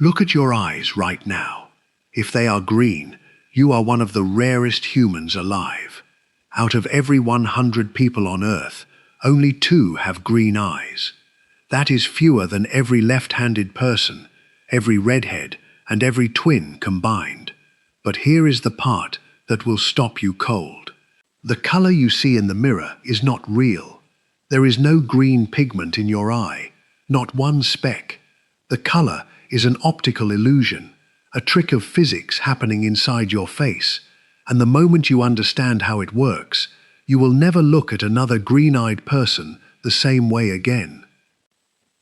Look at your eyes right now. If they are green, you are one of the rarest humans alive. Out of every 100 people on Earth, only 2 have green eyes. That is fewer than every left-handed person, every redhead, and every twin combined. But here is the part that will stop you cold. The color you see in the mirror is not real. There is no green pigment in your eye, not one speck. The color is an optical illusion, a trick of physics happening inside your face, and the moment you understand how it works, you will never look at another green-eyed person the same way again.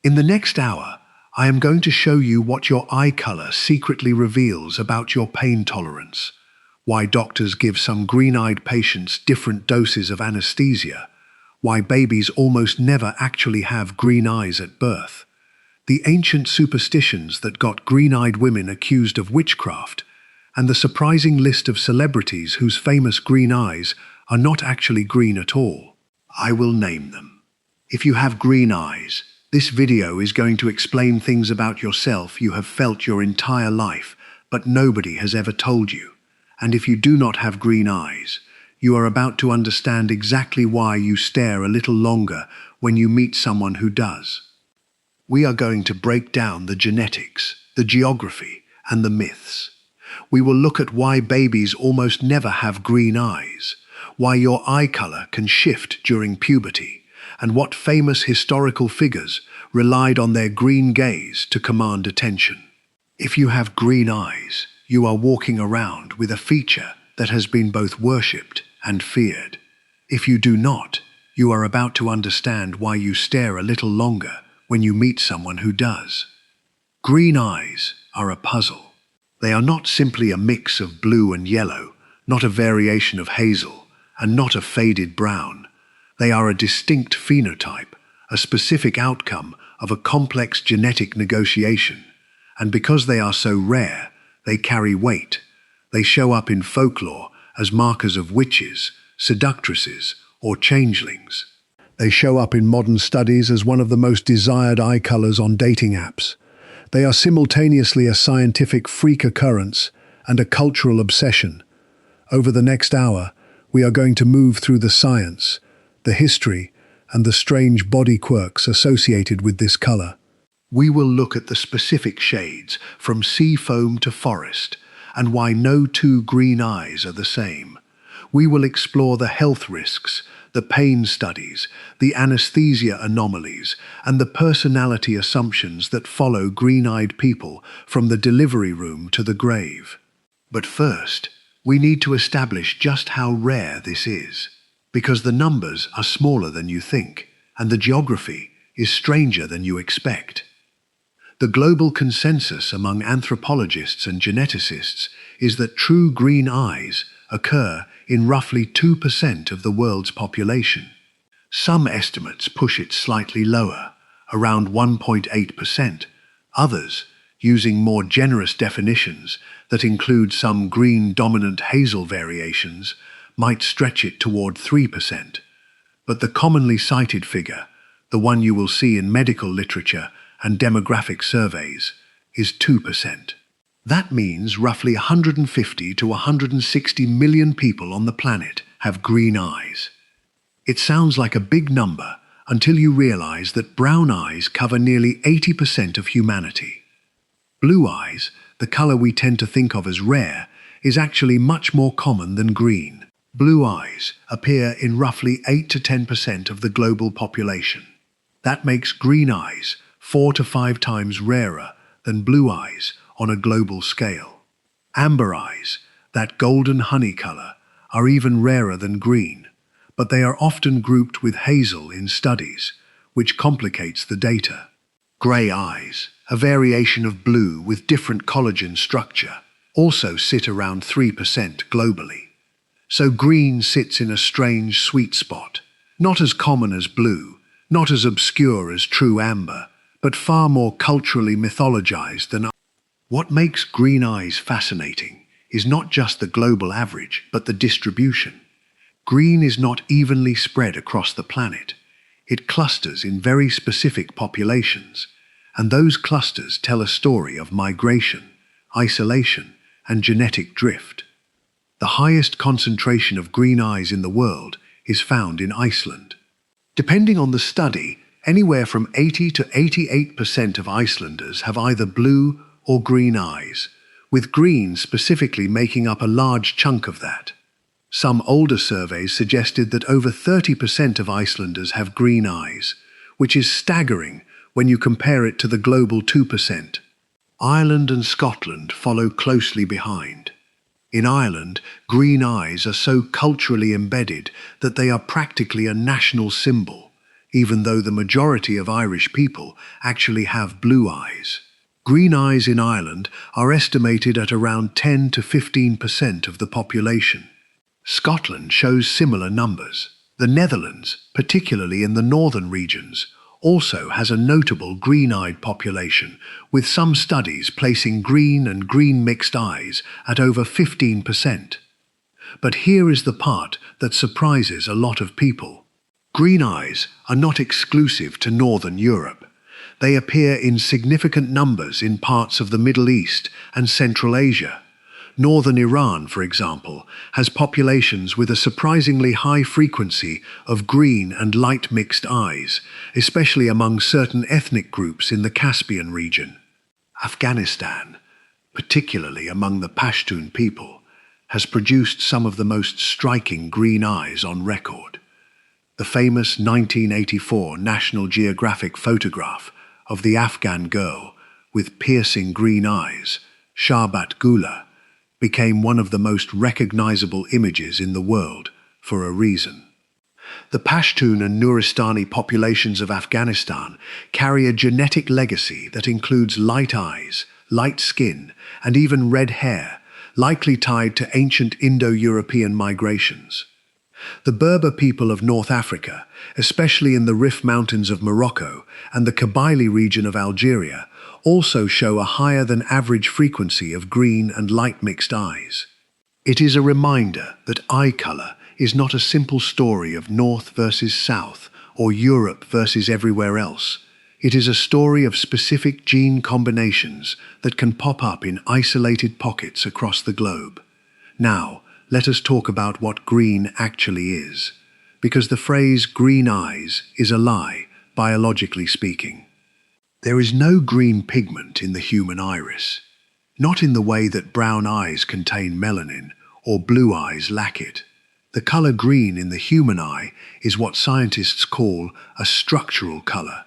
In the next hour, I am going to show you what your eye color secretly reveals about your pain tolerance, why doctors give some green-eyed patients different doses of anesthesia, why babies almost never actually have green eyes at birth, the ancient superstitions that got green-eyed women accused of witchcraft, and the surprising list of celebrities whose famous green eyes are not actually green at all. I will name them. If you have green eyes, this video is going to explain things about yourself you have felt your entire life, but nobody has ever told you. And if you do not have green eyes, you are about to understand exactly why you stare a little longer when you meet someone who does. We are going to break down the genetics, the geography, and the myths. We will look at why babies almost never have green eyes, why your eye color can shift during puberty, and what famous historical figures relied on their green gaze to command attention. If you have green eyes, you are walking around with a feature that has been both worshipped and feared. If you do not, you are about to understand why you stare a little longer when you meet someone who does. Green eyes are a puzzle. They are not simply a mix of blue and yellow, not a variation of hazel, and not a faded brown. They are a distinct phenotype, a specific outcome of a complex genetic negotiation. And because they are so rare, they carry weight. They show up in folklore as markers of witches, seductresses, or changelings. They show up in modern studies as one of the most desired eye colors on dating apps. They are simultaneously a scientific freak occurrence and a cultural obsession. Over the next hour, we are going to move through the science, the history, and the strange body quirks associated with this color. We will look at the specific shades from sea foam to forest, and why no 2 green eyes are the same. We will explore the health risks, the pain studies, the anesthesia anomalies, and the personality assumptions that follow green-eyed people from the delivery room to the grave. But first, we need to establish just how rare this is, because the numbers are smaller than you think, and the geography is stranger than you expect. The global consensus among anthropologists and geneticists is that true green eyes occur in roughly 2% of the world's population. Some estimates push it slightly lower, around 1.8%. Others, using more generous definitions that include some green-dominant hazel variations, might stretch it toward 3%. But the commonly cited figure, the one you will see in medical literature and demographic surveys, is 2%. That means roughly 150 to 160 million people on the planet have green eyes. It sounds like a big number until you realize that brown eyes cover nearly 80% of humanity. Blue eyes, the color we tend to think of as rare, is actually much more common than green. Blue eyes appear in roughly 8 to 10% of the global population. That makes green eyes 4 to 5 times rarer than blue eyes on a global scale. Amber eyes, that golden honey color, are even rarer than green, but they are often grouped with hazel in studies, which complicates the data. Gray eyes, a variation of blue with different collagen structure, also sit around 3% globally. So green sits in a strange sweet spot, not as common as blue, not as obscure as true amber, but far more culturally mythologized than. What makes green eyes fascinating is not just the global average, but the distribution. Green is not evenly spread across the planet. It clusters in very specific populations, and those clusters tell a story of migration, isolation, and genetic drift. The highest concentration of green eyes in the world is found in Iceland. Depending on the study, anywhere from 80 to 88% of Icelanders have either blue or green eyes, with green specifically making up a large chunk of that. Some older surveys suggested that over 30% of Icelanders have green eyes, which is staggering when you compare it to the global 2%. Ireland and Scotland follow closely behind. In Ireland, green eyes are so culturally embedded that they are practically a national symbol, even though the majority of Irish people actually have blue eyes. Green eyes in Ireland are estimated at around 10 to 15% of the population. Scotland shows similar numbers. The Netherlands, particularly in the northern regions, also has a notable green-eyed population, with some studies placing green and green mixed eyes at over 15%. But here is the part that surprises a lot of people. Green eyes are not exclusive to Northern Europe. They appear in significant numbers in parts of the Middle East and Central Asia. Northern Iran, for example, has populations with a surprisingly high frequency of green and light mixed eyes, especially among certain ethnic groups in the Caspian region. Afghanistan, particularly among the Pashtun people, has produced some of the most striking green eyes on record. The famous 1984 National Geographic photograph of the Afghan girl with piercing green eyes, Sharbat Gula, became one of the most recognizable images in the world for a reason. The Pashtun and Nuristani populations of Afghanistan carry a genetic legacy that includes light eyes, light skin, and even red hair, likely tied to ancient Indo-European migrations. The Berber people of North Africa, especially in the Rif Mountains of Morocco and the Kabylie region of Algeria, also show a higher than average frequency of green and light mixed eyes. It is a reminder that eye color is not a simple story of North versus South or Europe versus everywhere else. It is a story of specific gene combinations that can pop up in isolated pockets across the globe. Now, let us talk about what green actually is, because the phrase green eyes is a lie, biologically speaking. There is no green pigment in the human iris, not in the way that brown eyes contain melanin or blue eyes lack it. The color green in the human eye is what scientists call a structural color.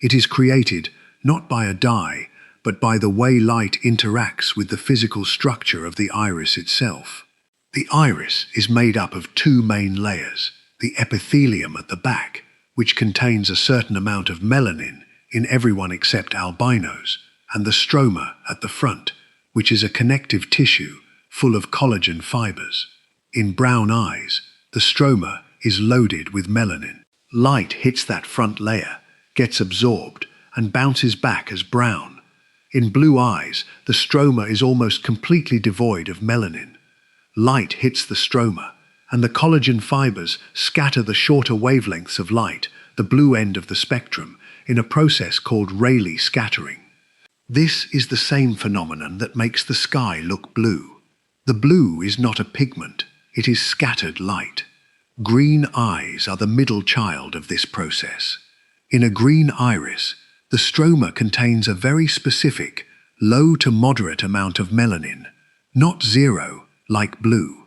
It is created not by a dye, but by the way light interacts with the physical structure of the iris itself. The iris is made up of two main layers: the epithelium at the back, which contains a certain amount of melanin in everyone except albinos, and the stroma at the front, which is a connective tissue full of collagen fibers. In brown eyes, the stroma is loaded with melanin. Light hits that front layer, gets absorbed, and bounces back as brown. In blue eyes, the stroma is almost completely devoid of melanin. Light hits the stroma, and the collagen fibers scatter the shorter wavelengths of light, the blue end of the spectrum, in a process called Rayleigh scattering. This is the same phenomenon that makes the sky look blue. The blue is not a pigment, it is scattered light. Green eyes are the middle child of this process. In a green iris, the stroma contains a very specific, low to moderate amount of melanin, not zero, like blue.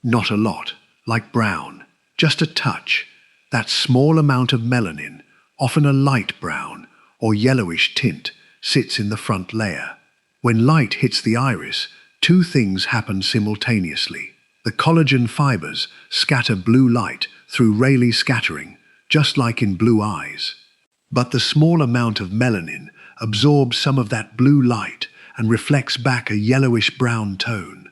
Not a lot, like brown, just a touch. That small amount of melanin, often a light brown or yellowish tint, sits in the front layer. When light hits the iris, two things happen simultaneously. The collagen fibers scatter blue light through Rayleigh scattering, just like in blue eyes. But the small amount of melanin absorbs some of that blue light and reflects back a yellowish-brown tone.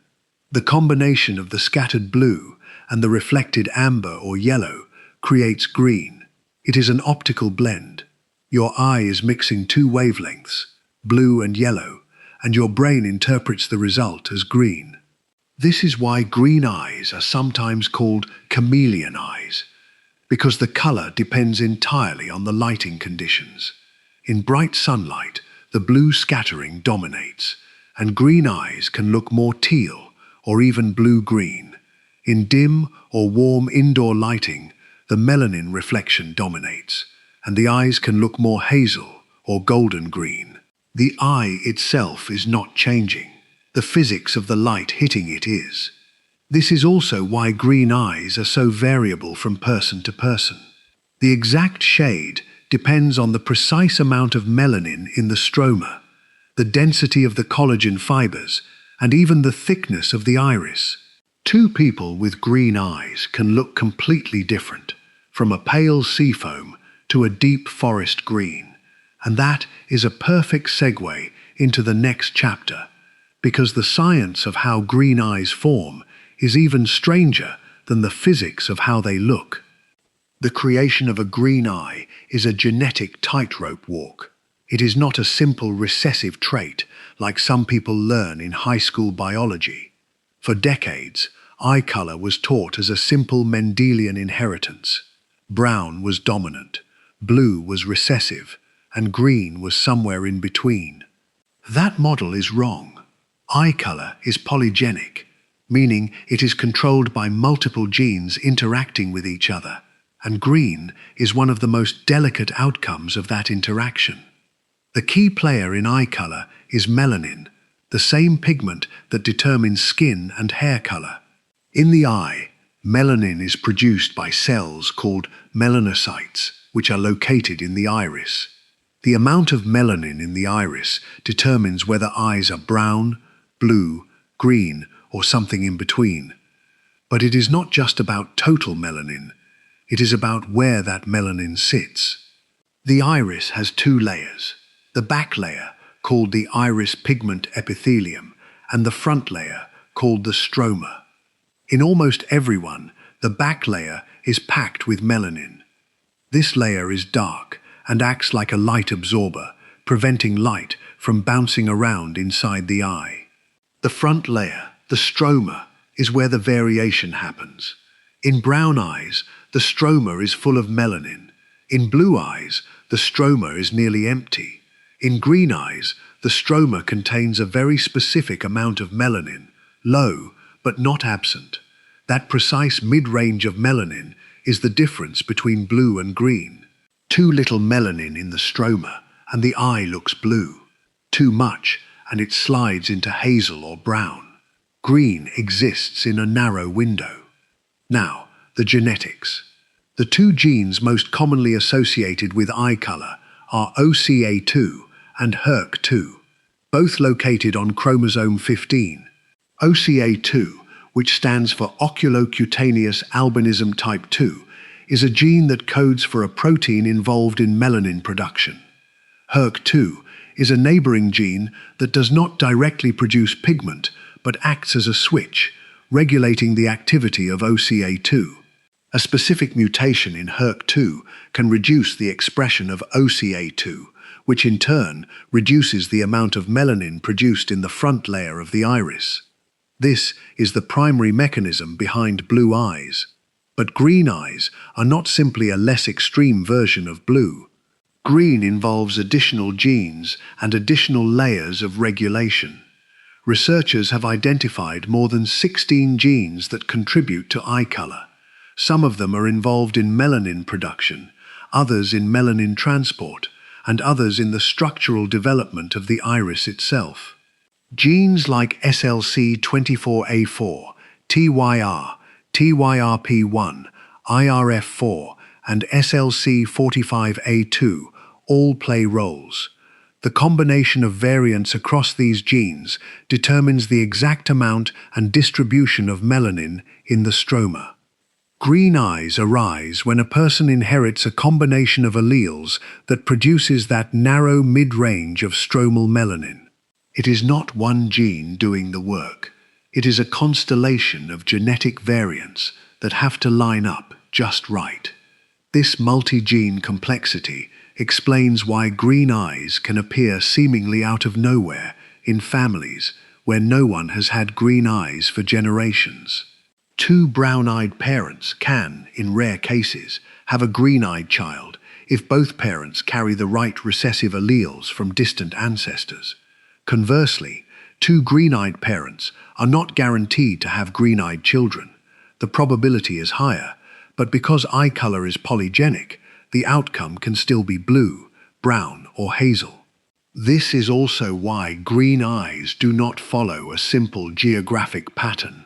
The combination of the scattered blue and the reflected amber or yellow creates green. It is an optical blend. Your eye is mixing two wavelengths, blue and yellow, and your brain interprets the result as green. This is why green eyes are sometimes called chameleon eyes, because the color depends entirely on the lighting conditions. In bright sunlight, the blue scattering dominates, and green eyes can look more teal or even blue-green. In dim or warm indoor lighting, the melanin reflection dominates, and the eyes can look more hazel or golden green. The eye itself is not changing. The physics of the light hitting it is. This is also why green eyes are so variable from person to person. The exact shade depends on the precise amount of melanin in the stroma, the density of the collagen fibers, and even the thickness of the iris. Two people with green eyes can look completely different, from a pale seafoam to a deep forest green. And that is a perfect segue into the next chapter, because the science of how green eyes form is even stranger than the physics of how they look. The creation of a green eye is a genetic tightrope walk. It is not a simple recessive trait like some people learn in high school biology. For decades, eye color was taught as a simple Mendelian inheritance. Brown was dominant, blue was recessive, and green was somewhere in between. That model is wrong. Eye color is polygenic, meaning it is controlled by multiple genes interacting with each other, and green is one of the most delicate outcomes of that interaction. The key player in eye color is melanin, the same pigment that determines skin and hair color. In the eye, melanin is produced by cells called melanocytes, which are located in the iris. The amount of melanin in the iris determines whether eyes are brown, blue, green, or something in between. But it is not just about total melanin, it is about where that melanin sits. The iris has two layers, the back layer, called the iris pigment epithelium, and the front layer, called the stroma. In almost everyone, the back layer is packed with melanin. This layer is dark and acts like a light absorber, preventing light from bouncing around inside the eye. The front layer, the stroma, is where the variation happens. In brown eyes, the stroma is full of melanin. In blue eyes, the stroma is nearly empty. In green eyes, the stroma contains a very specific amount of melanin, low but not absent. That precise mid-range of melanin is the difference between blue and green. Too little melanin in the stroma, and the eye looks blue. Too much, and it slides into hazel or brown. Green exists in a narrow window. Now, the genetics. The two genes most commonly associated with eye color are OCA2 and HERC2, both located on chromosome 15. OCA2, which stands for oculocutaneous albinism type 2, is a gene that codes for a protein involved in melanin production. HERC2 is a neighboring gene that does not directly produce pigment, but acts as a switch, regulating the activity of OCA2. A specific mutation in HERC2 can reduce the expression of OCA2, which in turn reduces the amount of melanin produced in the front layer of the iris. This is the primary mechanism behind blue eyes. But green eyes are not simply a less extreme version of blue. Green involves additional genes and additional layers of regulation. Researchers have identified more than 16 genes that contribute to eye color. Some of them are involved in melanin production, others in melanin transport, and others in the structural development of the iris itself. Genes like SLC24A4, TYR, TYRP1, IRF4, and SLC45A2 all play roles. The combination of variants across these genes determines the exact amount and distribution of melanin in the stroma. Green eyes arise when a person inherits a combination of alleles that produces that narrow mid-range of stromal melanin. It is not one gene doing the work. It is a constellation of genetic variants that have to line up just right. This multi-gene complexity explains why green eyes can appear seemingly out of nowhere in families where no one has had green eyes for generations. Two brown-eyed parents can, in rare cases, have a green-eyed child, if both parents carry the right recessive alleles from distant ancestors. Conversely, two green-eyed parents are not guaranteed to have green-eyed children. The probability is higher, but because eye color is polygenic, the outcome can still be blue, brown, or hazel. This is also why green eyes do not follow a simple geographic pattern.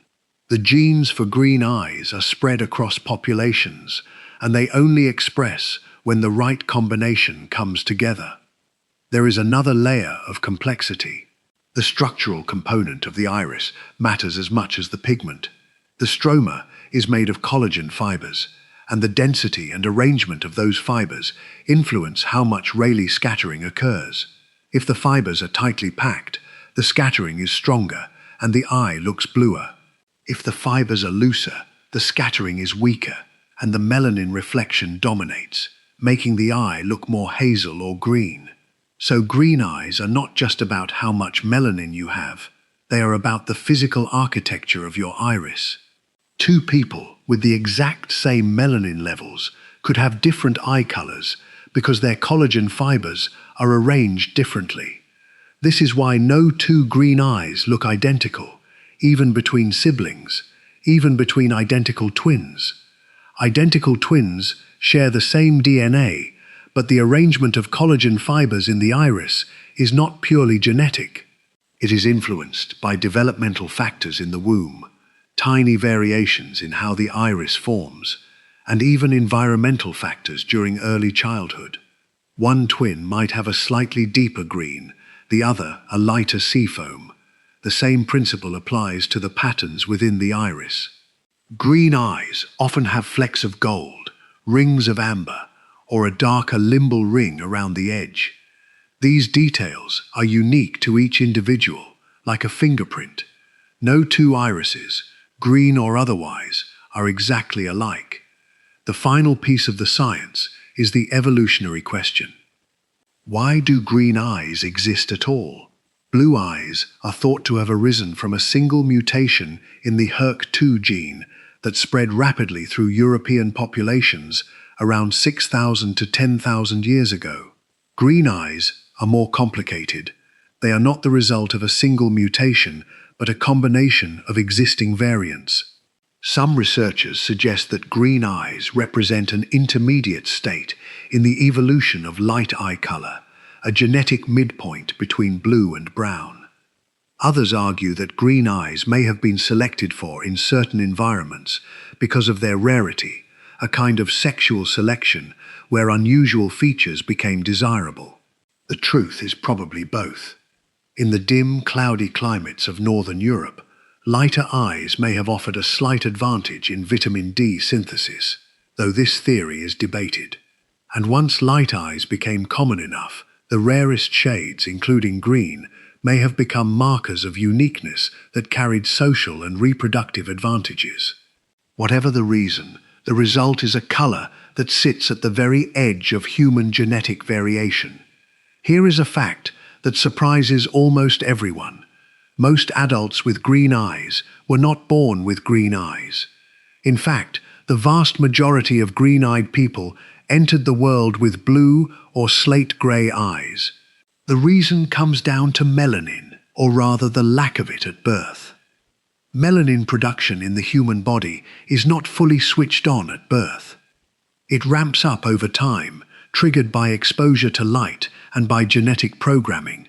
The genes for green eyes are spread across populations, and they only express when the right combination comes together. There is another layer of complexity. The structural component of the iris matters as much as the pigment. The stroma is made of collagen fibers, and the density and arrangement of those fibers influence how much Rayleigh scattering occurs. If the fibers are tightly packed, the scattering is stronger and the eye looks bluer. If the fibers are looser, the scattering is weaker and the melanin reflection dominates, making the eye look more hazel or green. So green eyes are not just about how much melanin you have, they are about the physical architecture of your iris. Two people with the exact same melanin levels could have different eye colors because their collagen fibers are arranged differently. This is why no two green eyes look identical, even between siblings, even between identical twins. Identical twins share the same DNA, but the arrangement of collagen fibers in the iris is not purely genetic. It is influenced by developmental factors in the womb, tiny variations in how the iris forms, and even environmental factors during early childhood. One twin might have a slightly deeper green, the other a lighter seafoam. The same principle applies to the patterns within the iris. Green eyes often have flecks of gold, rings of amber, or a darker limbal ring around the edge. These details are unique to each individual, like a fingerprint. No two irises, green or otherwise, are exactly alike. The final piece of the science is the evolutionary question. Why do green eyes exist at all? Blue eyes are thought to have arisen from a single mutation in the HERK2 gene that spread rapidly through European populations around 6,000 to 10,000 years ago. Green eyes are more complicated. They are not the result of a single mutation, but a combination of existing variants. Some researchers suggest that green eyes represent an intermediate state in the evolution of light eye color, a genetic midpoint between blue and brown. Others argue that green eyes may have been selected for in certain environments because of their rarity, a kind of sexual selection where unusual features became desirable. The truth is probably both. In the dim, cloudy climates of northern Europe, lighter eyes may have offered a slight advantage in vitamin D synthesis, though this theory is debated. And once light eyes became common enough, the rarest shades, including green, may have become markers of uniqueness that carried social and reproductive advantages. Whatever the reason, the result is a color that sits at the very edge of human genetic variation. Here is a fact that surprises almost everyone. Most adults with green eyes were not born with green eyes. In fact, the vast majority of green-eyed people entered the world with blue or slate-gray eyes. The reason comes down to melanin, or rather the lack of it at birth. Melanin production in the human body is not fully switched on at birth. It ramps up over time, triggered by exposure to light and by genetic programming.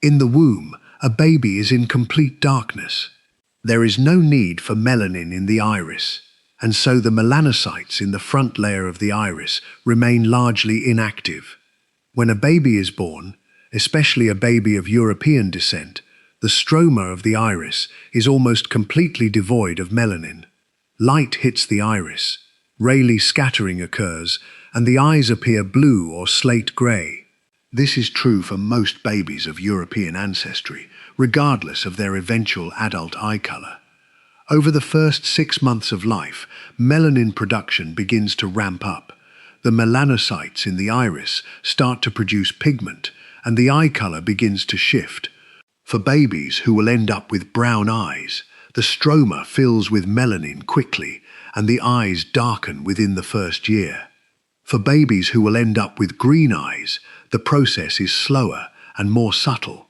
In the womb, a baby is in complete darkness. There is no need for melanin in the iris, and so the melanocytes in the front layer of the iris remain largely inactive. When a baby is born, especially a baby of European descent, the stroma of the iris is almost completely devoid of melanin. Light hits the iris, Rayleigh scattering occurs, and the eyes appear blue or slate-gray. This is true for most babies of European ancestry, regardless of their eventual adult eye color. Over the first 6 months of life, melanin production begins to ramp up. The melanocytes in the iris start to produce pigment, and the eye color begins to shift. For babies who will end up with brown eyes, the stroma fills with melanin quickly, and the eyes darken within the first year. For babies who will end up with green eyes, the process is slower and more subtle.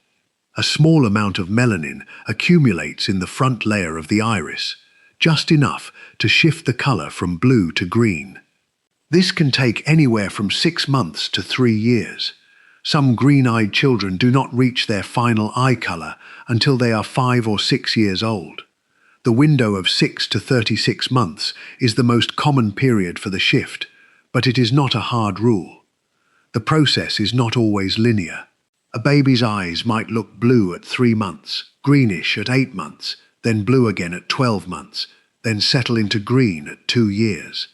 A small amount of melanin accumulates in the front layer of the iris, just enough to shift the color from blue to green. This can take anywhere from 6 months to 3 years. Some green-eyed children do not reach their final eye color until they are 5 or 6 years old. The window of 6 to 36 months is the most common period for the shift, but it is not a hard rule. The process is not always linear. A baby's eyes might look blue at 3 months, greenish at 8 months, then blue again at 12 months, then settle into green at 2 years.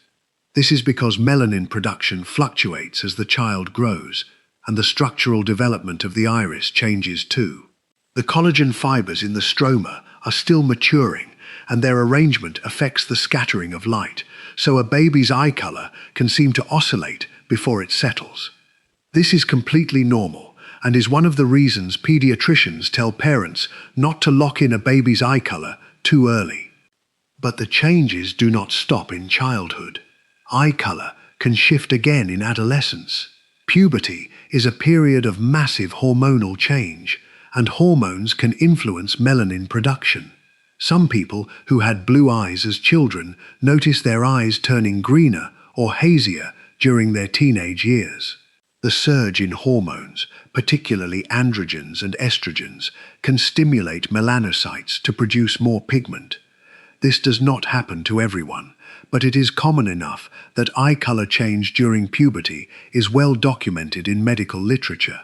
This is because melanin production fluctuates as the child grows, and the structural development of the iris changes too. The collagen fibers in the stroma are still maturing, and their arrangement affects the scattering of light, so a baby's eye color can seem to oscillate before it settles. This is completely normal, and is one of the reasons pediatricians tell parents not to lock in a baby's eye color too early. But the changes do not stop in childhood. Eye color can shift again in adolescence. Puberty is a period of massive hormonal change, and hormones can influence melanin production. Some people who had blue eyes as children notice their eyes turning greener or hazier during their teenage years. The surge in hormones, particularly androgens and estrogens, can stimulate melanocytes to produce more pigment. This does not happen to everyone, but it is common enough that eye color change during puberty is well documented in medical literature.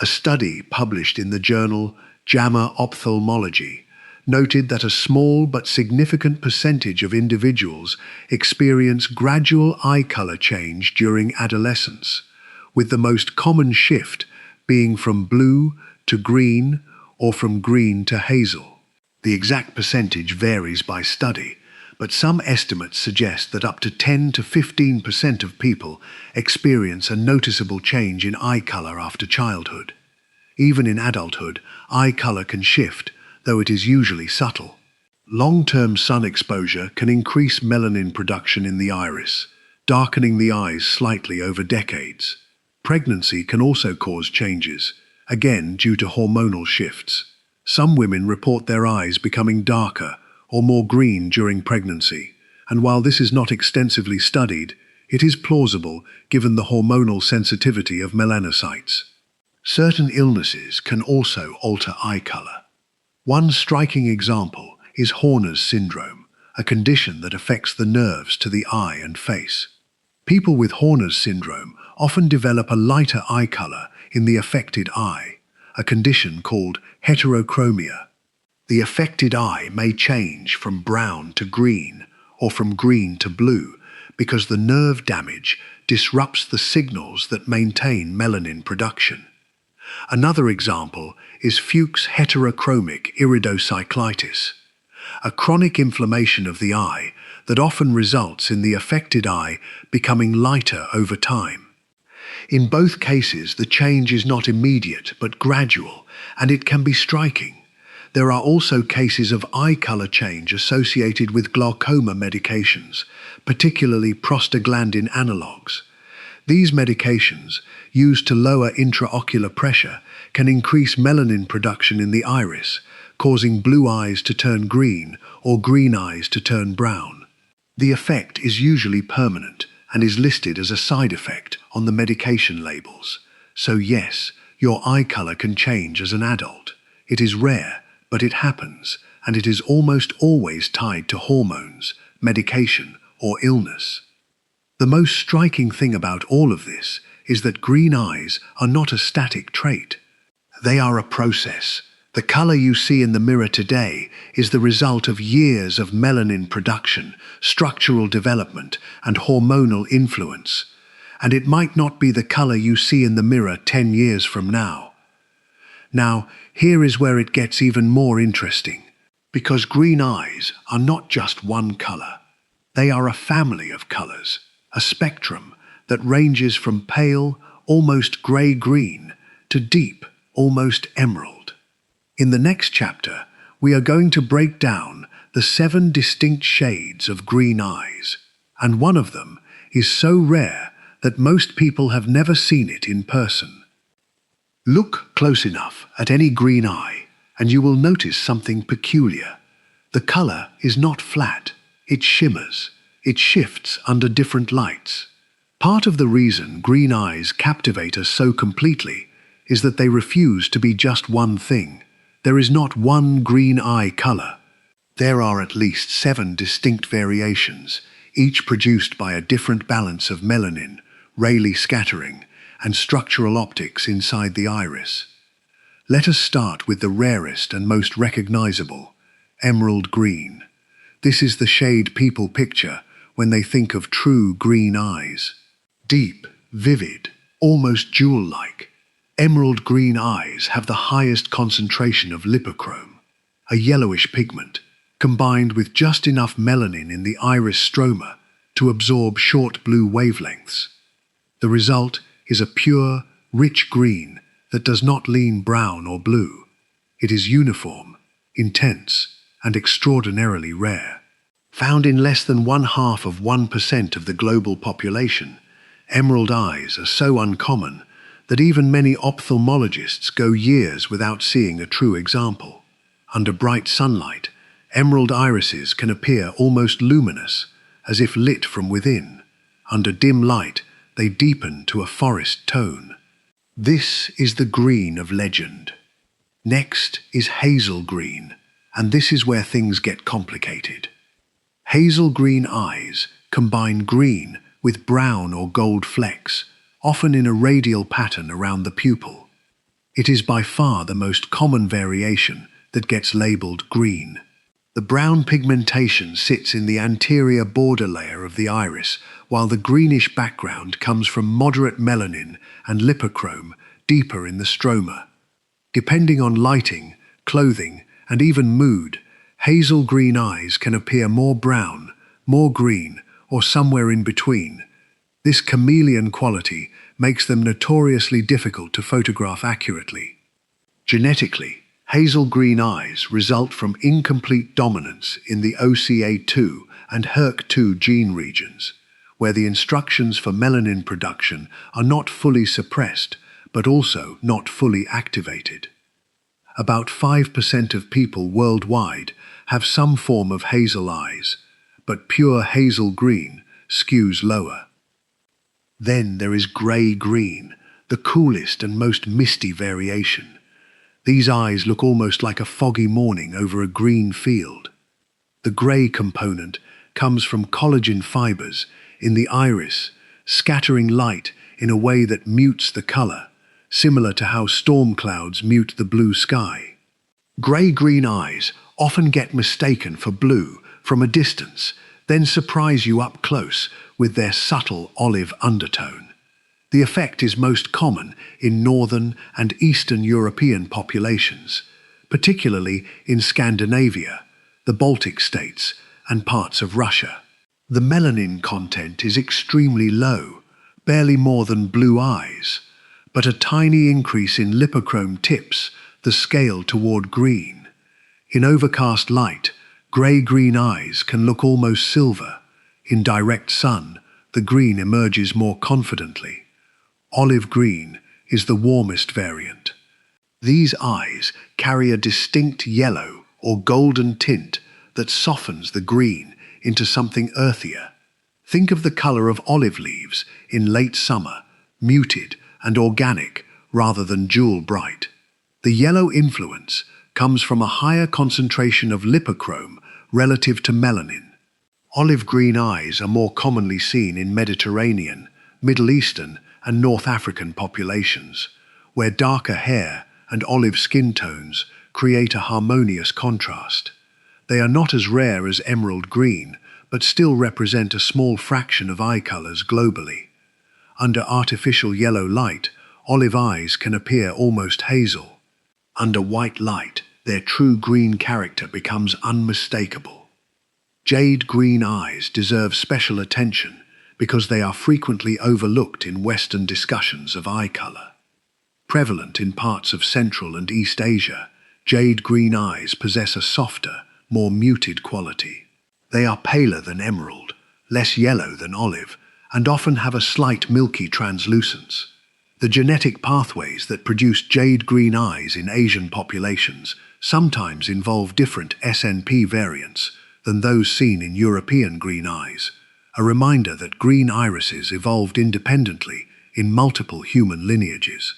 A study published in the journal JAMA Ophthalmology noted that a small but significant percentage of individuals experience gradual eye color change during adolescence, with the most common shift being from blue to green or from green to hazel. The exact percentage varies by study, but some estimates suggest that up to 10 to 15% of people experience a noticeable change in eye color after childhood. Even in adulthood, eye color can shift, though it is usually subtle. Long-term sun exposure can increase melanin production in the iris, darkening the eyes slightly over decades. Pregnancy can also cause changes, again due to hormonal shifts. Some women report their eyes becoming darker or more green during pregnancy, and while this is not extensively studied, it is plausible given the hormonal sensitivity of melanocytes. Certain illnesses can also alter eye color. One striking example is Horner's syndrome, a condition that affects the nerves to the eye and face. People with Horner's syndrome often develop a lighter eye color in the affected eye, a condition called heterochromia. The affected eye may change from brown to green or from green to blue because the nerve damage disrupts the signals that maintain melanin production. Another example is Fuchs' heterochromic iridocyclitis, a chronic inflammation of the eye that often results in the affected eye becoming lighter over time. In both cases, the change is not immediate but gradual, and it can be striking. There are also cases of eye color change associated with glaucoma medications, particularly prostaglandin analogues. These medications, used to lower intraocular pressure, can increase melanin production in the iris, causing blue eyes to turn green or green eyes to turn brown. The effect is usually permanent and is listed as a side effect on the medication labels. So yes, your eye color can change as an adult. It is rare, but it happens, and it is almost always tied to hormones, medication, or illness. The most striking thing about all of this is that green eyes are not a static trait. They are a process. The color you see in the mirror today is the result of years of melanin production, structural development, and hormonal influence. And it might not be the color you see in the mirror 10 years from now. Now, here is where it gets even more interesting. Because green eyes are not just one color. They are a family of colors, a spectrum that ranges from pale, almost gray-green, to deep, almost emerald. In the next chapter, we are going to break down the 7 distinct shades of green eyes, and one of them is so rare that most people have never seen it in person. Look close enough at any green eye, and you will notice something peculiar. The color is not flat, it shimmers, it shifts under different lights. Part of the reason green eyes captivate us so completely is that they refuse to be just one thing. There is not one green eye color. There are at least 7 distinct variations, each produced by a different balance of melanin, Rayleigh scattering, and structural optics inside the iris. Let us start with the rarest and most recognizable, emerald green. This is the shade people picture when they think of true green eyes. Deep, vivid, almost jewel-like, emerald green eyes have the highest concentration of lipochrome, a yellowish pigment, combined with just enough melanin in the iris stroma to absorb short blue wavelengths. The result is a pure, rich green that does not lean brown or blue. It is uniform, intense, and extraordinarily rare. Found in less than 0.5% of the global population, emerald eyes are so uncommon that even many ophthalmologists go years without seeing a true example. Under bright sunlight, emerald irises can appear almost luminous, as if lit from within. Under dim light, they deepen to a forest tone. This is the green of legend. Next is hazel green, and this is where things get complicated. Hazel green eyes combine green with brown or gold flecks, often in a radial pattern around the pupil. It is by far the most common variation that gets labeled green. The brown pigmentation sits in the anterior border layer of the iris, while the greenish background comes from moderate melanin and lipochrome deeper in the stroma. Depending on lighting, clothing, and even mood, hazel green eyes can appear more brown, more green, or somewhere in between. This chameleon quality makes them notoriously difficult to photograph accurately. Genetically, hazel green eyes result from incomplete dominance in the OCA2 and HERC2 gene regions, where the instructions for melanin production are not fully suppressed, but also not fully activated. About 5% of people worldwide have some form of hazel eyes, but pure hazel green skews lower. Then there is grey-green, the coolest and most misty variation. These eyes look almost like a foggy morning over a green field. The grey component comes from collagen fibers in the iris, scattering light in a way that mutes the colour, similar to how storm clouds mute the blue sky. Grey-green eyes often get mistaken for blue from a distance, then surprise you up close with their subtle olive undertone. The effect is most common in Northern and Eastern European populations, particularly in Scandinavia, the Baltic states, and parts of Russia. The melanin content is extremely low, barely more than blue eyes, but a tiny increase in lipochrome tips the scale toward green. In overcast light, grey-green eyes can look almost silver. In direct sun, the green emerges more confidently. Olive green is the warmest variant. These eyes carry a distinct yellow or golden tint that softens the green into something earthier. Think of the color of olive leaves in late summer, muted and organic rather than jewel bright. The yellow influence comes from a higher concentration of lipochrome relative to melanin. Olive green eyes are more commonly seen in Mediterranean, Middle Eastern, and North African populations, where darker hair and olive skin tones create a harmonious contrast. They are not as rare as emerald green, but still represent a small fraction of eye colors globally. Under artificial yellow light, olive eyes can appear almost hazel. Under white light, their true green character becomes unmistakable. Jade green eyes deserve special attention because they are frequently overlooked in Western discussions of eye color. Prevalent in parts of Central and East Asia, jade green eyes possess a softer, more muted quality. They are paler than emerald, less yellow than olive, and often have a slight milky translucence. The genetic pathways that produce jade-green eyes in Asian populations sometimes involve different SNP variants than those seen in European green eyes, a reminder that green irises evolved independently in multiple human lineages.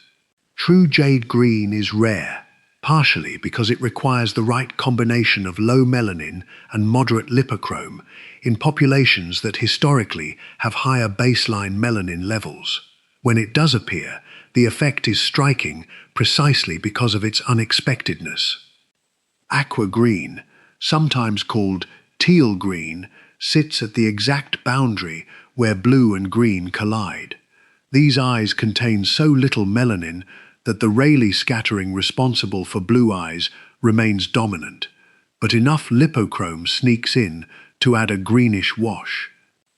True jade green is rare, partially because it requires the right combination of low melanin and moderate lipochrome in populations that historically have higher baseline melanin levels. When it does appear, the effect is striking precisely because of its unexpectedness. Aqua green, sometimes called teal green, sits at the exact boundary where blue and green collide. These eyes contain so little melanin that the Rayleigh scattering responsible for blue eyes remains dominant, but enough lipochrome sneaks in to add a greenish wash.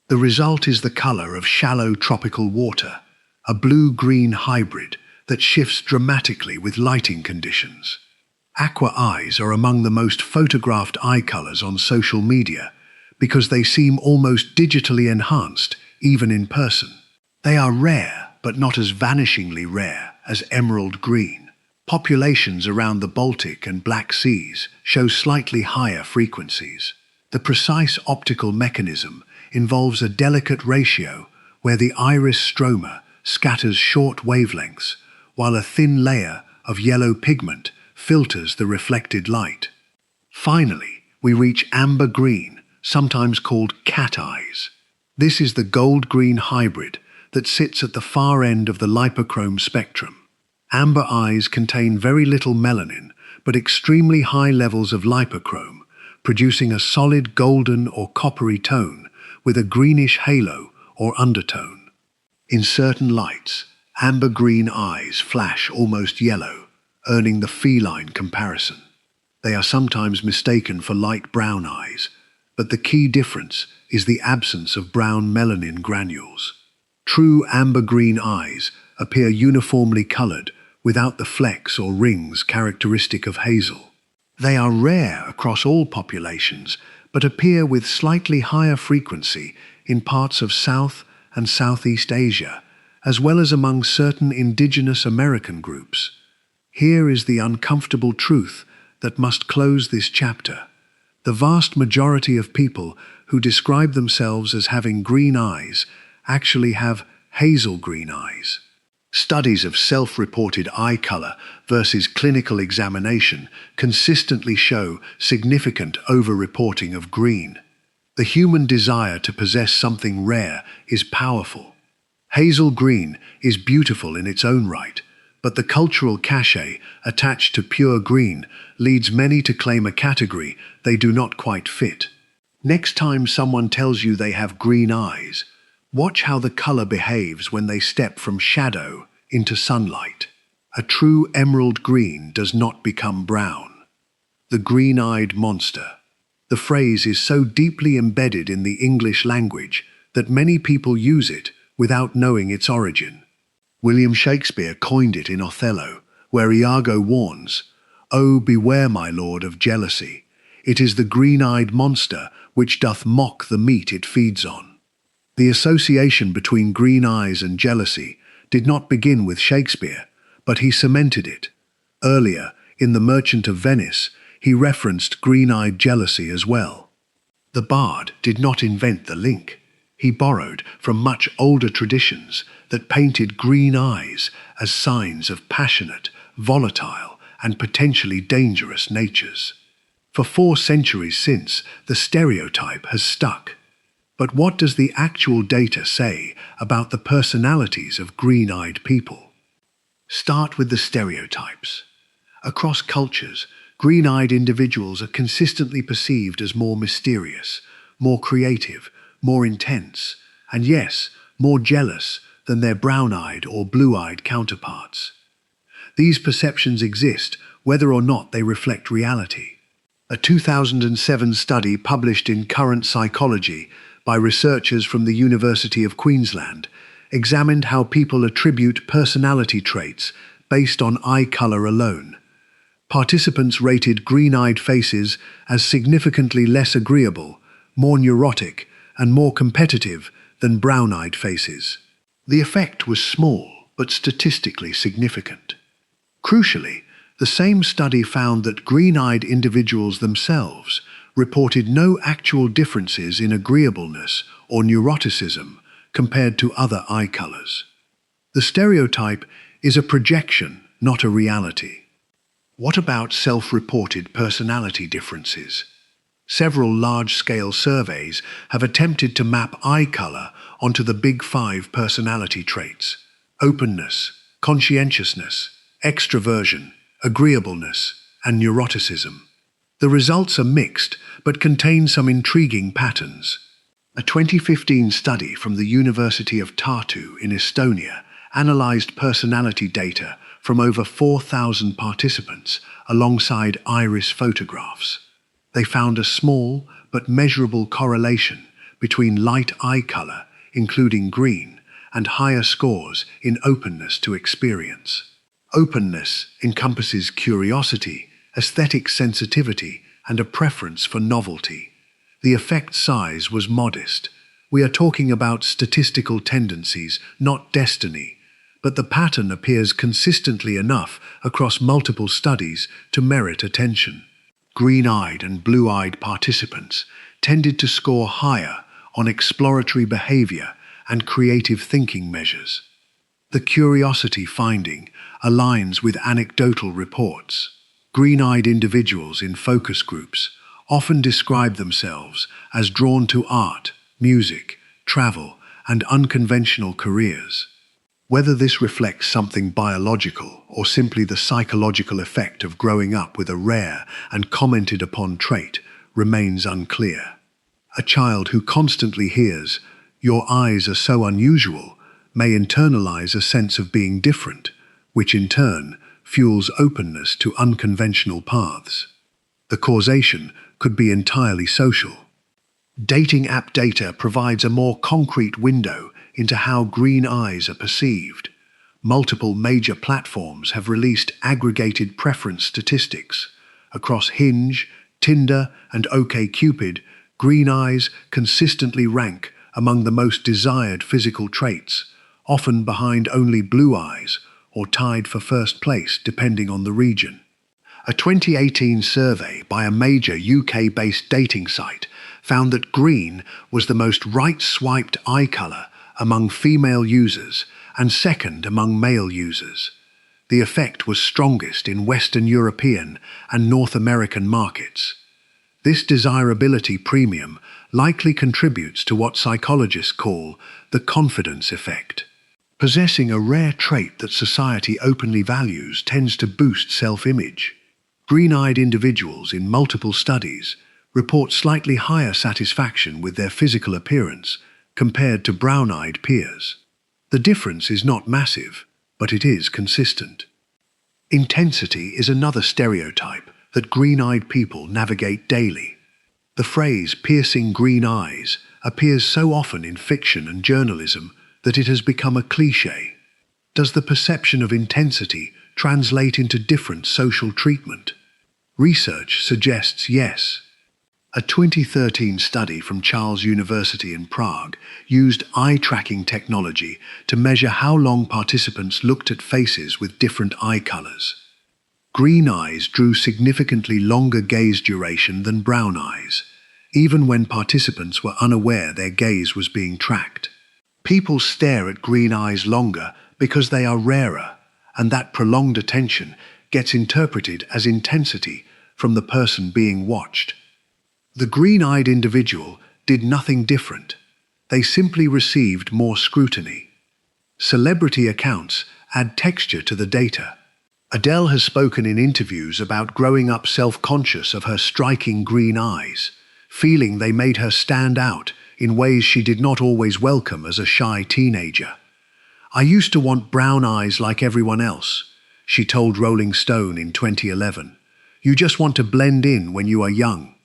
The result is the color of shallow tropical water, a blue-green hybrid that shifts dramatically with lighting conditions. Aqua eyes are among the most photographed eye colors on social media because they seem almost digitally enhanced, even in person. They are rare, but not as vanishingly rare as emerald green. Populations around the Baltic and Black Seas show slightly higher frequencies. The precise optical mechanism involves a delicate ratio where the iris stroma scatters short wavelengths, while a thin layer of yellow pigment filters the reflected light. Finally, we reach amber green, sometimes called cat eyes. This is the gold-green hybrid that sits at the far end of the lipochrome spectrum. Amber eyes contain very little melanin, but extremely high levels of lipochrome, producing a solid golden or coppery tone with a greenish halo or undertone. In certain lights, amber-green eyes flash almost yellow, earning the feline comparison. They are sometimes mistaken for light brown eyes, but the key difference is the absence of brown melanin granules. True amber-green eyes appear uniformly colored without the flecks or rings characteristic of hazel. They are rare across all populations, but appear with slightly higher frequency in parts of South and Southeast Asia, as well as among certain indigenous American groups. Here is the uncomfortable truth that must close this chapter. The vast majority of people who describe themselves as having green eyes actually have hazel green eyes. Studies of self-reported eye color versus clinical examination consistently show significant over-reporting of green. The human desire to possess something rare is powerful. Hazel green is beautiful in its own right, but the cultural cachet attached to pure green leads many to claim a category they do not quite fit. Next time someone tells you they have green eyes, watch how the color behaves when they step from shadow into sunlight. A true emerald green does not become brown. The green-eyed monster. The phrase is so deeply embedded in the English language that many people use it without knowing its origin. William Shakespeare coined it in Othello, where Iago warns, "Oh, beware, my lord, of jealousy. It is the green-eyed monster which doth mock the meat it feeds on." The association between green eyes and jealousy did not begin with Shakespeare, but he cemented it. Earlier, in The Merchant of Venice, he referenced green-eyed jealousy as well. The bard did not invent the link. He borrowed from much older traditions that painted green eyes as signs of passionate, volatile, and potentially dangerous natures. For 4 centuries since, the stereotype has stuck. But what does the actual data say about the personalities of green-eyed people? Start with the stereotypes. Across cultures, green-eyed individuals are consistently perceived as more mysterious, more creative, more intense, and yes, more jealous than their brown-eyed or blue-eyed counterparts. These perceptions exist whether or not they reflect reality. A 2007 study published in Current Psychology by researchers from the University of Queensland examined how people attribute personality traits based on eye color alone. Participants rated green-eyed faces as significantly less agreeable, more neurotic, and more competitive than brown-eyed faces. The effect was small, but statistically significant. Crucially, the same study found that green-eyed individuals themselves reported no actual differences in agreeableness or neuroticism compared to other eye colors. The stereotype is a projection, not a reality. What about self-reported personality differences? Several large-scale surveys have attempted to map eye color onto the big five personality traits: openness, conscientiousness, extroversion, agreeableness, and neuroticism. The results are mixed, but contain some intriguing patterns. A 2015 study from the University of Tartu in Estonia analyzed personality data from over 4,000 participants alongside iris photographs. They found a small but measurable correlation between light eye color, including green, and higher scores in openness to experience. Openness encompasses curiosity, aesthetic sensitivity, and a preference for novelty. The effect size was modest. We are talking about statistical tendencies, not destiny, but the pattern appears consistently enough across multiple studies to merit attention. Green-eyed and blue-eyed participants tended to score higher on exploratory behavior and creative thinking measures. The curiosity finding aligns with anecdotal reports. Green-eyed individuals in focus groups often describe themselves as drawn to art, music, travel, and unconventional careers. Whether this reflects something biological or simply the psychological effect of growing up with a rare and commented upon trait remains unclear. A child who constantly hears, "Your eyes are so unusual," may internalize a sense of being different, which in turn fuels openness to unconventional paths. The causation could be entirely social. Dating app data provides a more concrete window into how green eyes are perceived. Multiple major platforms have released aggregated preference statistics. Across Hinge, Tinder, and OkCupid, green eyes consistently rank among the most desired physical traits, often behind only blue eyes or tied for first place depending on the region. A 2018 survey by a major UK-based dating site found that green was the most right-swiped eye color among female users and second among male users. The effect was strongest in Western European and North American markets. This desirability premium likely contributes to what psychologists call the confidence effect. Possessing a rare trait that society openly values tends to boost self-image. Green-eyed individuals in multiple studies report slightly higher satisfaction with their physical appearance compared to brown-eyed peers. The difference is not massive, but it is consistent. Intensity is another stereotype that green-eyed people navigate daily. The phrase "piercing green eyes" appears so often in fiction and journalism that it has become a cliché. Does the perception of intensity translate into different social treatment? Research suggests yes. A 2013 study from Charles University in Prague used eye-tracking technology to measure how long participants looked at faces with different eye colors. Green eyes drew significantly longer gaze duration than brown eyes, even when participants were unaware their gaze was being tracked. People stare at green eyes longer because they are rarer, and that prolonged attention gets interpreted as intensity from the person being watched. The green-eyed individual did nothing different. They simply received more scrutiny. Celebrity accounts add texture to the data. Adele has spoken in interviews about growing up self-conscious of her striking green eyes, feeling they made her stand out in ways she did not always welcome as a shy teenager. "I used to want brown eyes like everyone else," she told Rolling Stone in 2011. "You just want to blend in when you are young."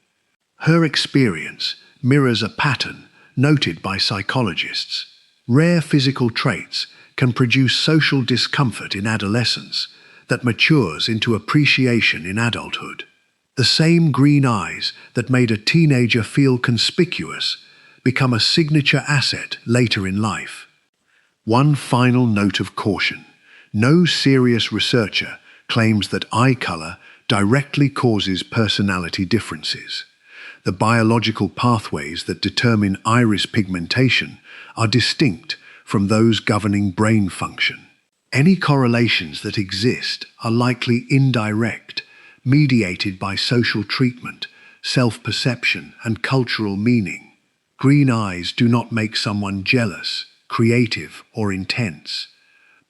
Her experience mirrors a pattern noted by psychologists. Rare physical traits can produce social discomfort in adolescence that matures into appreciation in adulthood. The same green eyes that made a teenager feel conspicuous become a signature asset later in life. One final note of caution. No serious researcher claims that eye color directly causes personality differences. The biological pathways that determine iris pigmentation are distinct from those governing brain function. Any correlations that exist are likely indirect, mediated by social treatment, self-perception, and cultural meaning. Green eyes do not make someone jealous, creative, or intense.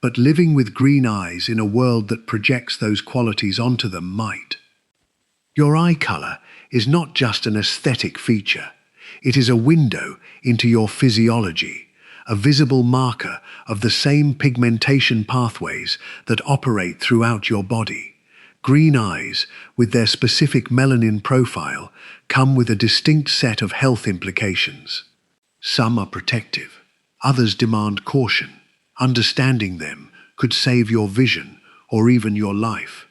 But living with green eyes in a world that projects those qualities onto them might. Your eye color is not just an aesthetic feature. It is a window into your physiology, a visible marker of the same pigmentation pathways that operate throughout your body. Green eyes, with their specific melanin profile, come with a distinct set of health implications. Some are protective, others demand caution. Understanding them could save your vision or even your life.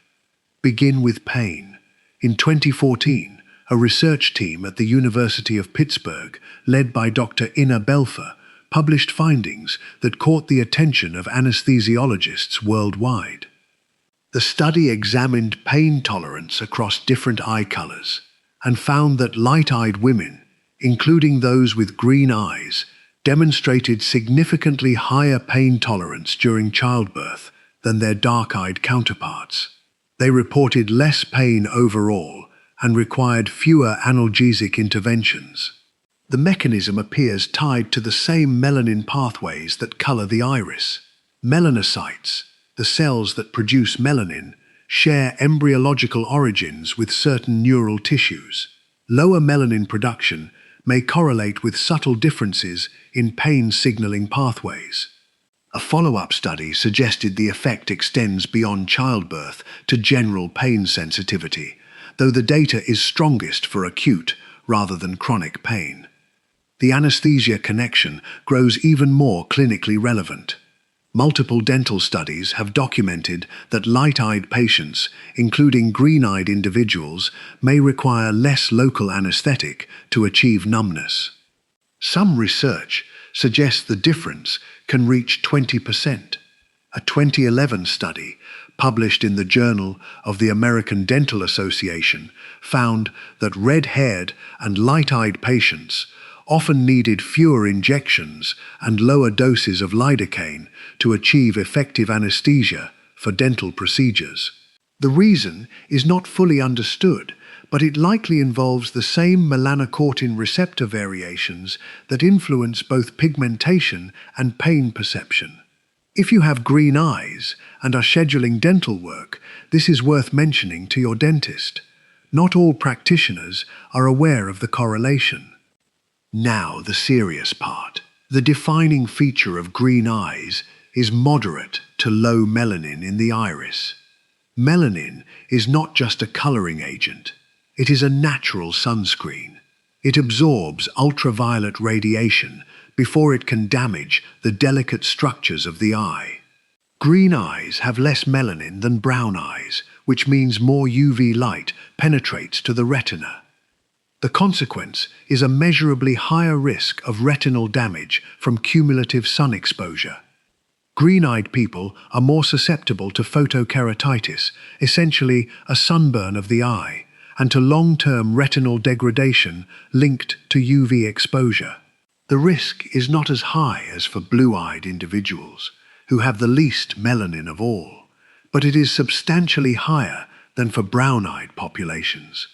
Begin with pain. In 2014, a research team at the University of Pittsburgh, led by Dr. Inna Belfer, published findings that caught the attention of anesthesiologists worldwide. The study examined pain tolerance across different eye colors and found that light-eyed women, including those with green eyes, demonstrated significantly higher pain tolerance during childbirth than their dark-eyed counterparts. They reported less pain overall and required fewer analgesic interventions. The mechanism appears tied to the same melanin pathways that color the iris. Melanocytes, the cells that produce melanin, share embryological origins with certain neural tissues. Lower melanin production may correlate with subtle differences in pain signaling pathways. A follow-up study suggested the effect extends beyond childbirth to general pain sensitivity, though the data is strongest for acute rather than chronic pain. The anesthesia connection grows even more clinically relevant. Multiple dental studies have documented that light-eyed patients, including green-eyed individuals, may require less local anesthetic to achieve numbness. Some research suggests the difference can reach 20%. A 2011 study, published in the Journal of the American Dental Association, found that red-haired and light-eyed patients often needed fewer injections and lower doses of lidocaine to achieve effective anesthesia for dental procedures. The reason is not fully understood, but it likely involves the same melanocortin receptor variations that influence both pigmentation and pain perception. If you have green eyes and are scheduling dental work, this is worth mentioning to your dentist. Not all practitioners are aware of the correlation. Now the serious part. The defining feature of green eyes is moderate to low melanin in the iris. Melanin is not just a coloring agent. It is a natural sunscreen. It absorbs ultraviolet radiation before it can damage the delicate structures of the eye. Green eyes have less melanin than brown eyes, which means more UV light penetrates to the retina. The consequence is a measurably higher risk of retinal damage from cumulative sun exposure. Green-eyed people are more susceptible to photokeratitis, essentially a sunburn of the eye, and to long-term retinal degradation linked to UV exposure. The risk is not as high as for blue-eyed individuals, who have the least melanin of all, but it is substantially higher than for brown-eyed populations.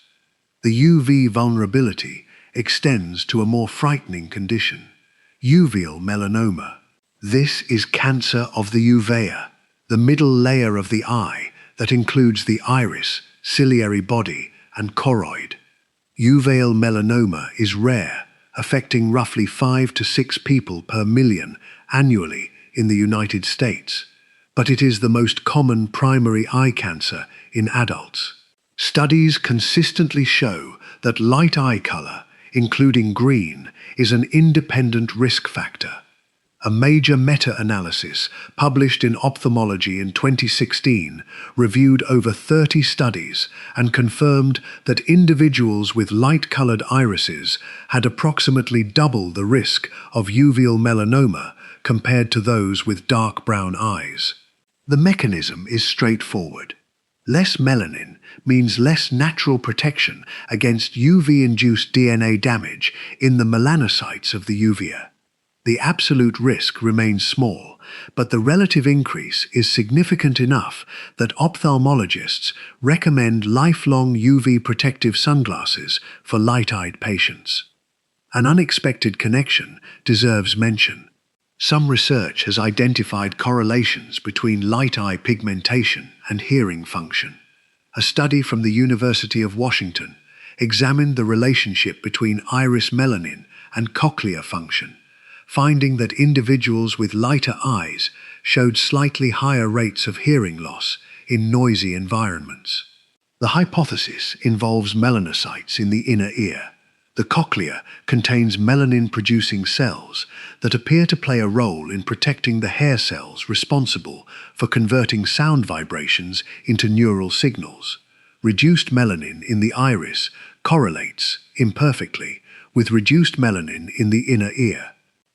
The UV vulnerability extends to a more frightening condition, uveal melanoma. This is cancer of the uvea, the middle layer of the eye that includes the iris, ciliary body, and choroid. Uveal melanoma is rare, affecting roughly 5 to 6 people per million annually in the United States, but it is the most common primary eye cancer in adults. Studies consistently show that light eye color, including green, is an independent risk factor. A major meta-analysis published in Ophthalmology in 2016 reviewed over 30 studies and confirmed that individuals with light-colored irises had approximately double the risk of uveal melanoma compared to those with dark brown eyes. The mechanism is straightforward. Less melanin means less natural protection against UV-induced DNA damage in the melanocytes of the uvea. The absolute risk remains small, but the relative increase is significant enough that ophthalmologists recommend lifelong UV protective sunglasses for light-eyed patients. An unexpected connection deserves mention. Some research has identified correlations between light eye pigmentation and hearing function. A study from the University of Washington examined the relationship between iris melanin and cochlear function, finding that individuals with lighter eyes showed slightly higher rates of hearing loss in noisy environments. The hypothesis involves melanocytes in the inner ear. The cochlea contains melanin-producing cells that appear to play a role in protecting the hair cells responsible for converting sound vibrations into neural signals. Reduced melanin in the iris correlates, imperfectly, with reduced melanin in the inner ear.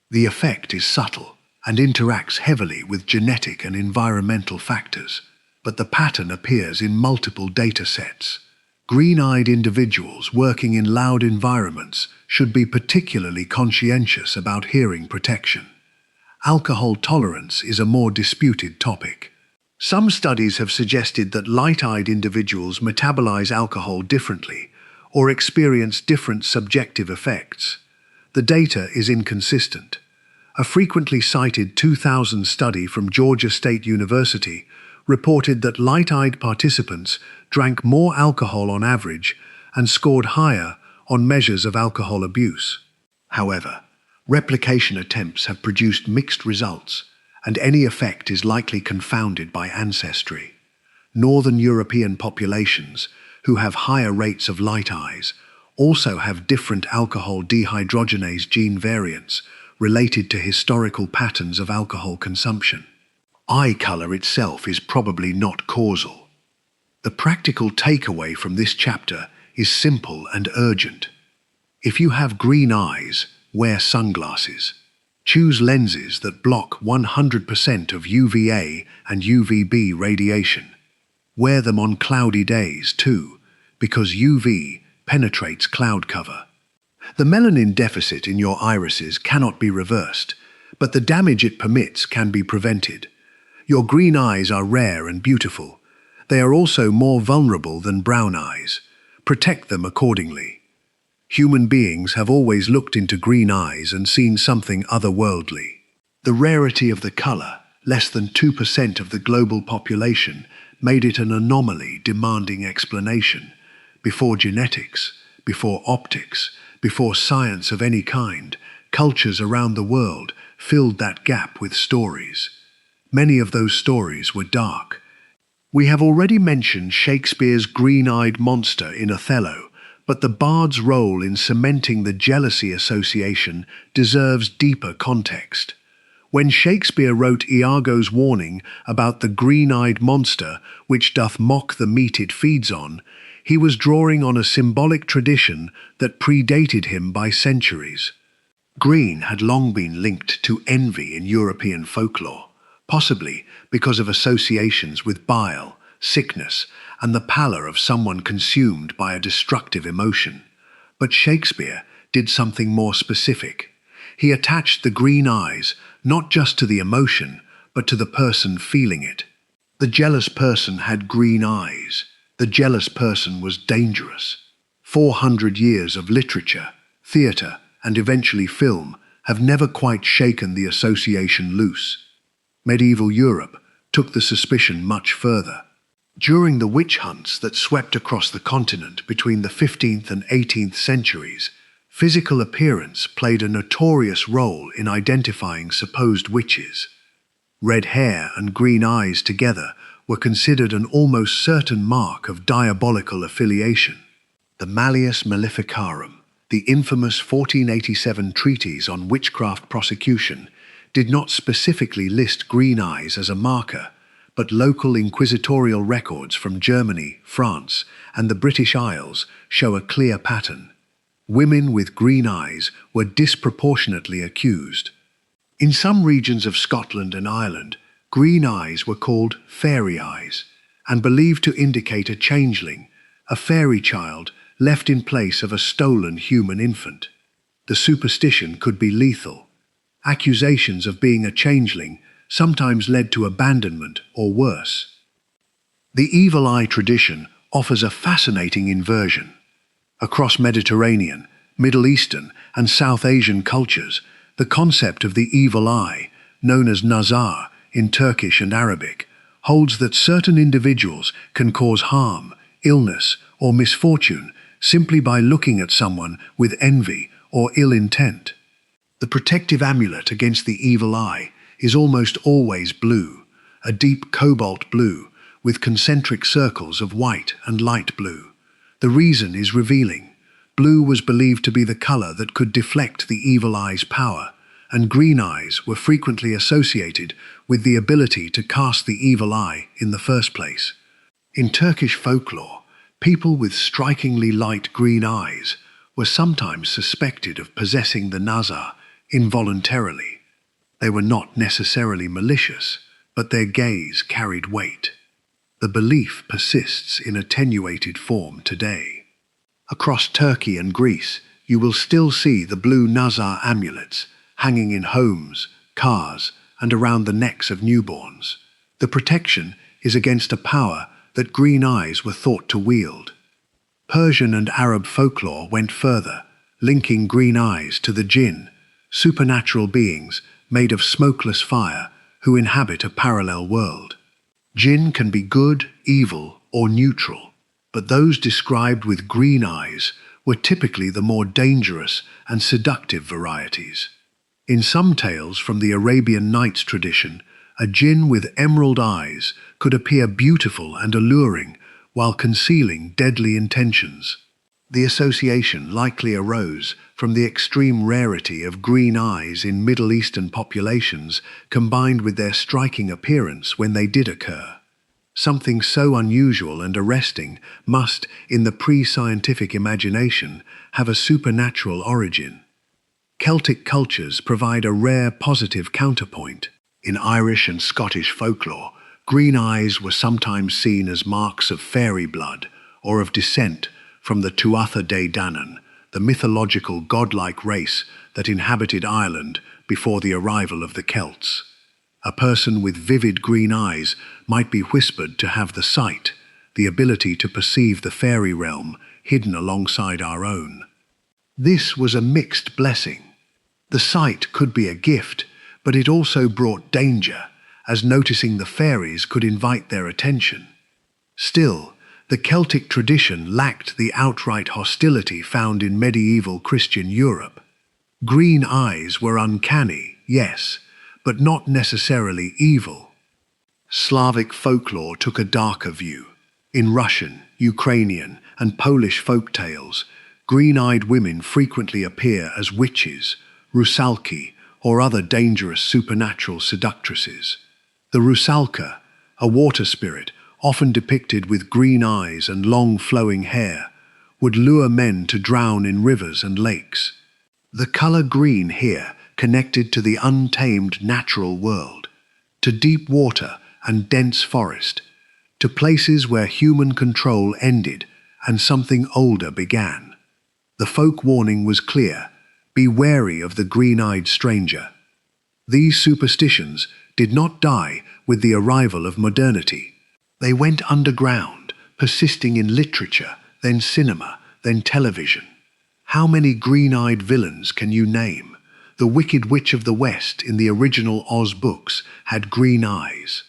The effect is subtle and interacts heavily with genetic and environmental factors, but the pattern appears in multiple data sets. Green-eyed individuals working in loud environments should be particularly conscientious about hearing protection. Alcohol tolerance is a more disputed topic. Some studies have suggested that light-eyed individuals metabolize alcohol differently or experience different subjective effects. The data is inconsistent. A frequently cited 2000 study from Georgia State University reported that light-eyed participants drank more alcohol on average and scored higher on measures of alcohol abuse. However, replication attempts have produced mixed results, and any effect is likely confounded by ancestry. Northern European populations, who have higher rates of light eyes, also have different alcohol dehydrogenase gene variants related to historical patterns of alcohol consumption. Eye color itself is probably not causal. The practical takeaway from this chapter is simple and urgent. If you have green eyes, wear sunglasses. Choose lenses that block 100% of UVA and UVB radiation. Wear them on cloudy days too, because UV penetrates cloud cover. The melanin deficit in your irises cannot be reversed, but the damage it permits can be prevented. Your green eyes are rare and beautiful. They are also more vulnerable than brown eyes. Protect them accordingly. Human beings have always looked into green eyes and seen something otherworldly. The rarity of the color, less than 2% of the global population, made it an anomaly demanding explanation. Before genetics, before optics, before science of any kind, cultures around the world filled that gap with stories. Many of those stories were dark. We have already mentioned Shakespeare's green-eyed monster in Othello, but the bard's role in cementing the jealousy association deserves deeper context. When Shakespeare wrote Iago's warning about the green-eyed monster which doth mock the meat it feeds on, he was drawing on a symbolic tradition that predated him by centuries. Green had long been linked to envy in European folklore, possibly because of associations with bile, sickness, and the pallor of someone consumed by a destructive emotion. But Shakespeare did something more specific. He attached the green eyes not just to the emotion, but to the person feeling it. The jealous person had green eyes. The jealous person was dangerous. 400 years of literature, theatre, and eventually film have never quite shaken the association loose. Medieval Europe took the suspicion much further. During the witch hunts that swept across the continent between the 15th and 18th centuries, physical appearance played a notorious role in identifying supposed witches. Red hair and green eyes together were considered an almost certain mark of diabolical affiliation. The Malleus Maleficarum, the infamous 1487 treatise on witchcraft prosecution, did not specifically list green eyes as a marker, but local inquisitorial records from Germany, France, and the British Isles show a clear pattern. Women with green eyes were disproportionately accused. In some regions of Scotland and Ireland, green eyes were called fairy eyes, and believed to indicate a changeling, a fairy child left in place of a stolen human infant. The superstition could be lethal. Accusations of being a changeling sometimes led to abandonment or worse. The evil eye tradition offers a fascinating inversion. Across Mediterranean, Middle Eastern, and South Asian cultures, the concept of the evil eye, known as nazar in Turkish and Arabic, holds that certain individuals can cause harm, illness, or misfortune simply by looking at someone with envy or ill intent. The protective amulet against the evil eye is almost always blue, a deep cobalt blue with concentric circles of white and light blue. The reason is revealing. Blue was believed to be the color that could deflect the evil eye's power, and green eyes were frequently associated with the ability to cast the evil eye in the first place. In Turkish folklore, people with strikingly light green eyes were sometimes suspected of possessing the nazar involuntarily. They were not necessarily malicious, but their gaze carried weight. The belief persists in attenuated form today. Across Turkey and Greece, you will still see the blue nazar amulets hanging in homes, cars, and around the necks of newborns. The protection is against a power that green eyes were thought to wield. Persian and Arab folklore went further, linking green eyes to the jinn, supernatural beings made of smokeless fire who inhabit a parallel world. Jinn can be good, evil, or neutral, but those described with green eyes were typically the more dangerous and seductive varieties. In some tales from the Arabian Nights tradition, a jinn with emerald eyes could appear beautiful and alluring while concealing deadly intentions. The association likely arose from the extreme rarity of green eyes in Middle Eastern populations combined with their striking appearance when they did occur. Something so unusual and arresting must, in the pre-scientific imagination, have a supernatural origin. Celtic cultures provide a rare positive counterpoint. In Irish and Scottish folklore, green eyes were sometimes seen as marks of fairy blood or of descent from the Tuatha Dé Danann, the mythological godlike race that inhabited Ireland before the arrival of the Celts. A person with vivid green eyes might be whispered to have the sight, the ability to perceive the fairy realm hidden alongside our own. This was a mixed blessing. The sight could be a gift, but it also brought danger, as noticing the fairies could invite their attention. Still, the Celtic tradition lacked the outright hostility found in medieval Christian Europe. Green eyes were uncanny, yes, but not necessarily evil. Slavic folklore took a darker view. In Russian, Ukrainian, and Polish folk tales, green-eyed women frequently appear as witches, rusalki, or other dangerous supernatural seductresses. The rusalka, a water spirit, often depicted with green eyes and long flowing hair, would lure men to drown in rivers and lakes. The color green here connected to the untamed natural world, to deep water and dense forest, to places where human control ended and something older began. The folk warning was clear: be wary of the green-eyed stranger. These superstitions did not die with the arrival of modernity. They went underground, persisting in literature, then cinema, then television. How many green-eyed villains can you name? The Wicked Witch of the West in the original Oz books had green eyes.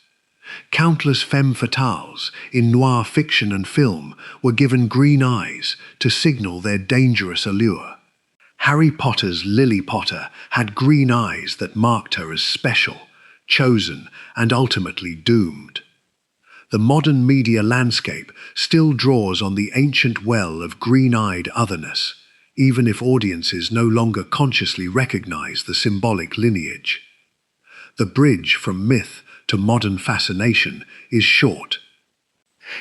Countless femme fatales in noir fiction and film were given green eyes to signal their dangerous allure. Harry Potter's Lily Potter had green eyes that marked her as special, chosen, and ultimately doomed. The modern media landscape still draws on the ancient well of green-eyed otherness, even if audiences no longer consciously recognize the symbolic lineage. The bridge from myth to modern fascination is short.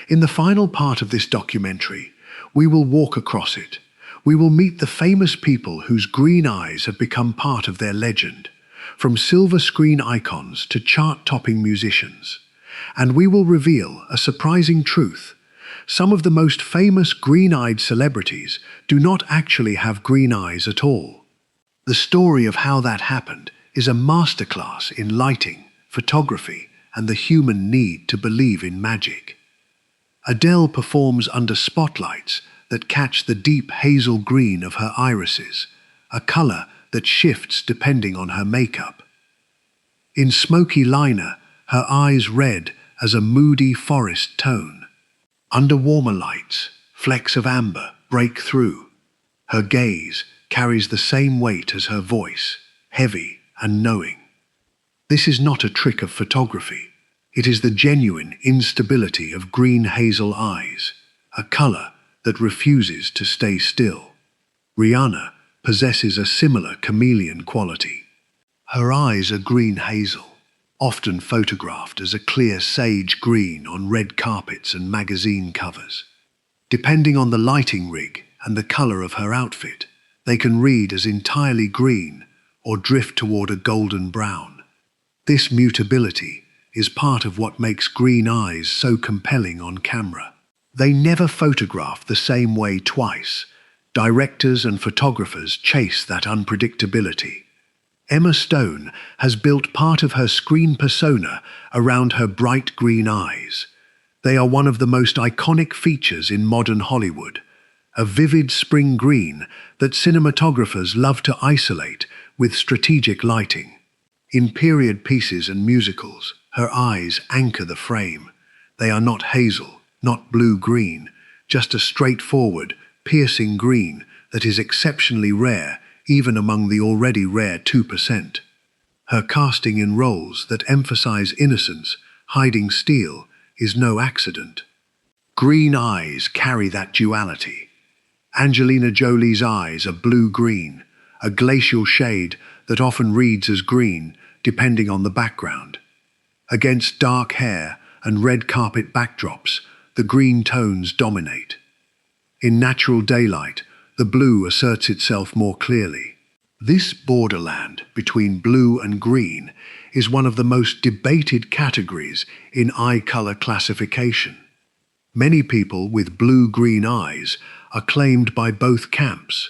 In the final part of this documentary, we will walk across it. We will meet the famous people whose green eyes have become part of their legend, from silver screen icons to chart-topping musicians. And we will reveal a surprising truth. Some of the most famous green-eyed celebrities do not actually have green eyes at all. The story of how that happened is a masterclass in lighting, photography, and the human need to believe in magic. Adele performs under spotlights that catch the deep hazel green of her irises, a color that shifts depending on her makeup. In Smoky Liner, her eyes red as a moody forest tone. Under warmer lights, flecks of amber break through. Her gaze carries the same weight as her voice, heavy and knowing. This is not a trick of photography. It is the genuine instability of green hazel eyes, a color that refuses to stay still. Rihanna possesses a similar chameleon quality. Her eyes are green hazel, often photographed as a clear sage green on red carpets and magazine covers. Depending on the lighting rig and the color of her outfit, they can read as entirely green or drift toward a golden brown. This mutability is part of what makes green eyes so compelling on camera. They never photograph the same way twice. Directors and photographers chase that unpredictability. Emma Stone has built part of her screen persona around her bright green eyes. They are one of the most iconic features in modern Hollywood, a vivid spring green that cinematographers love to isolate with strategic lighting. In period pieces and musicals, her eyes anchor the frame. They are not hazel, not blue-green, just a straightforward, piercing green that is exceptionally rare even among the already rare 2%. Her casting in roles that emphasize innocence, hiding steel, is no accident. Green eyes carry that duality. Angelina Jolie's eyes are blue-green, a glacial shade that often reads as green, depending on the background. Against dark hair and red carpet backdrops, the green tones dominate. In natural daylight, the blue asserts itself more clearly. This borderland between blue and green is one of the most debated categories in eye color classification. Many people with blue-green eyes are claimed by both camps,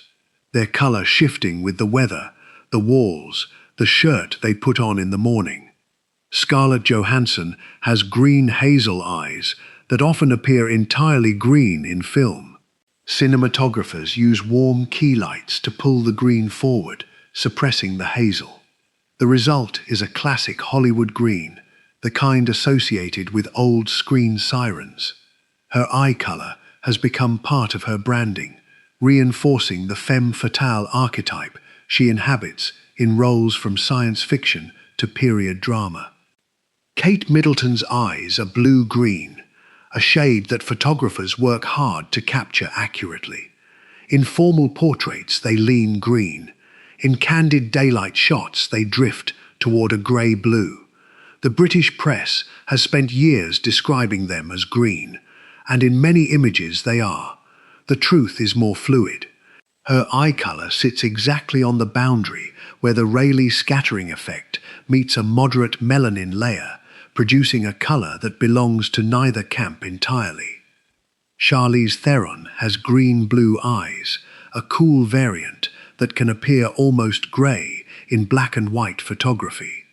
their color shifting with the weather, the walls, the shirt they put on in the morning. Scarlett Johansson has green hazel eyes that often appear entirely green in film. Cinematographers use warm key lights to pull the green forward, suppressing the hazel. The result is a classic Hollywood green, the kind associated with old screen sirens. Her eye color has become part of her branding, reinforcing the femme fatale archetype she inhabits in roles from science fiction to period drama. Kate Middleton's eyes are blue-green, a shade that photographers work hard to capture accurately. In formal portraits, they lean green. In candid daylight shots, they drift toward a grey-blue. The British press has spent years describing them as green, and in many images they are. The truth is more fluid. Her eye color sits exactly on the boundary where the Rayleigh scattering effect meets a moderate melanin layer, producing a color that belongs to neither camp entirely. Charlize Theron has green-blue eyes, a cool variant that can appear almost gray in black and white photography.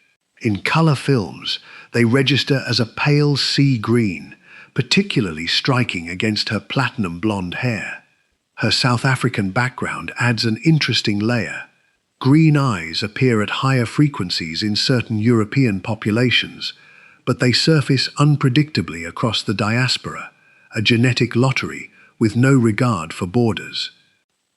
In color films, they register as a pale sea green, particularly striking against her platinum blonde hair. Her South African background adds an interesting layer. Green eyes appear at higher frequencies in certain European populations, but they surface unpredictably across the diaspora, a genetic lottery with no regard for borders.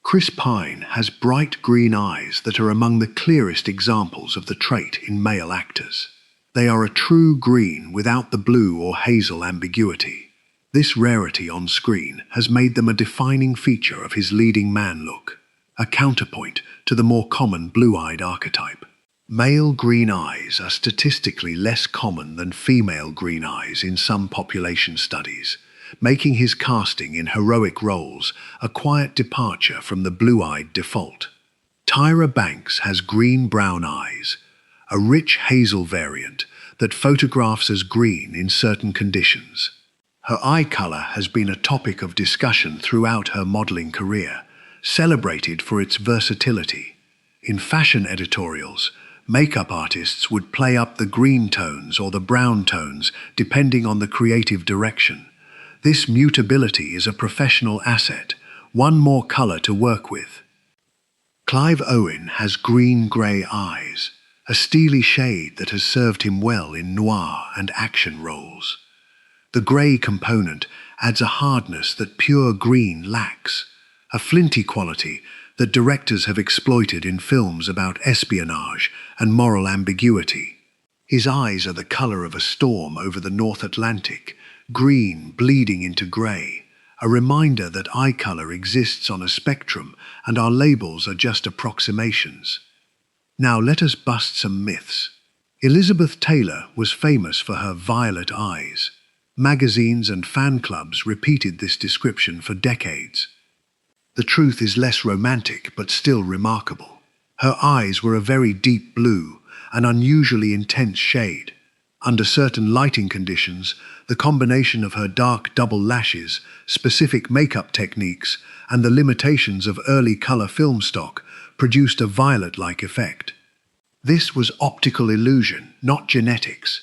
Chris Pine has bright green eyes that are among the clearest examples of the trait in male actors. They are a true green without the blue or hazel ambiguity. This rarity on screen has made them a defining feature of his leading man look, a counterpoint to the more common blue-eyed archetype. Male green eyes are statistically less common than female green eyes in some population studies, making his casting in heroic roles a quiet departure from the blue-eyed default. Tyra Banks has green-brown eyes, a rich hazel variant that photographs as green in certain conditions. Her eye color has been a topic of discussion throughout her modeling career, celebrated for its versatility. In fashion editorials, makeup artists would play up the green tones or the brown tones depending on the creative direction. This mutability is a professional asset, one more color to work with. Clive Owen has green-grey eyes, a steely shade that has served him well in noir and action roles. The grey component adds a hardness that pure green lacks, a flinty quality that directors have exploited in films about espionage and moral ambiguity. His eyes are the color of a storm over the North Atlantic, green bleeding into grey, a reminder that eye color exists on a spectrum and our labels are just approximations. Now let us bust some myths. Elizabeth Taylor was famous for her violet eyes. Magazines and fan clubs repeated this description for decades. The truth is less romantic but still remarkable. Her eyes were a very deep blue, an unusually intense shade. Under certain lighting conditions, the combination of her dark double lashes, specific makeup techniques, and the limitations of early color film stock produced a violet-like effect. This was optical illusion, not genetics.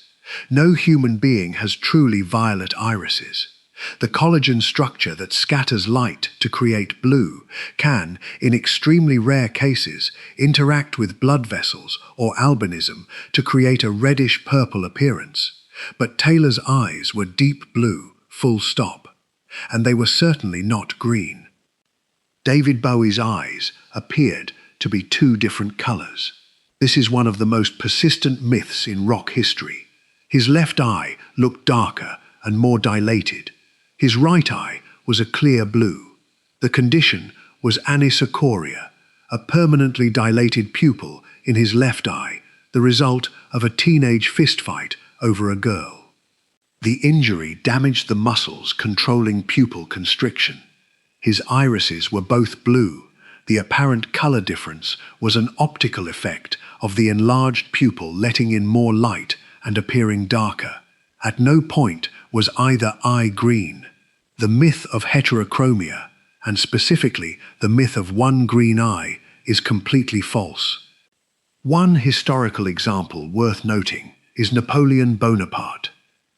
No human being has truly violet irises. The collagen structure that scatters light to create blue can, in extremely rare cases, interact with blood vessels or albinism to create a reddish-purple appearance. But Taylor's eyes were deep blue, full stop. And they were certainly not green. David Bowie's eyes appeared to be two different colors. This is one of the most persistent myths in rock history. His left eye looked darker and more dilated. His right eye was a clear blue. The condition was anisocoria, a permanently dilated pupil in his left eye, the result of a teenage fistfight over a girl. The injury damaged the muscles controlling pupil constriction. His irises were both blue. The apparent color difference was an optical effect of the enlarged pupil letting in more light and appearing darker. At no point was either eye green. The myth of heterochromia, and specifically the myth of one green eye, is completely false. One historical example worth noting is Napoleon Bonaparte.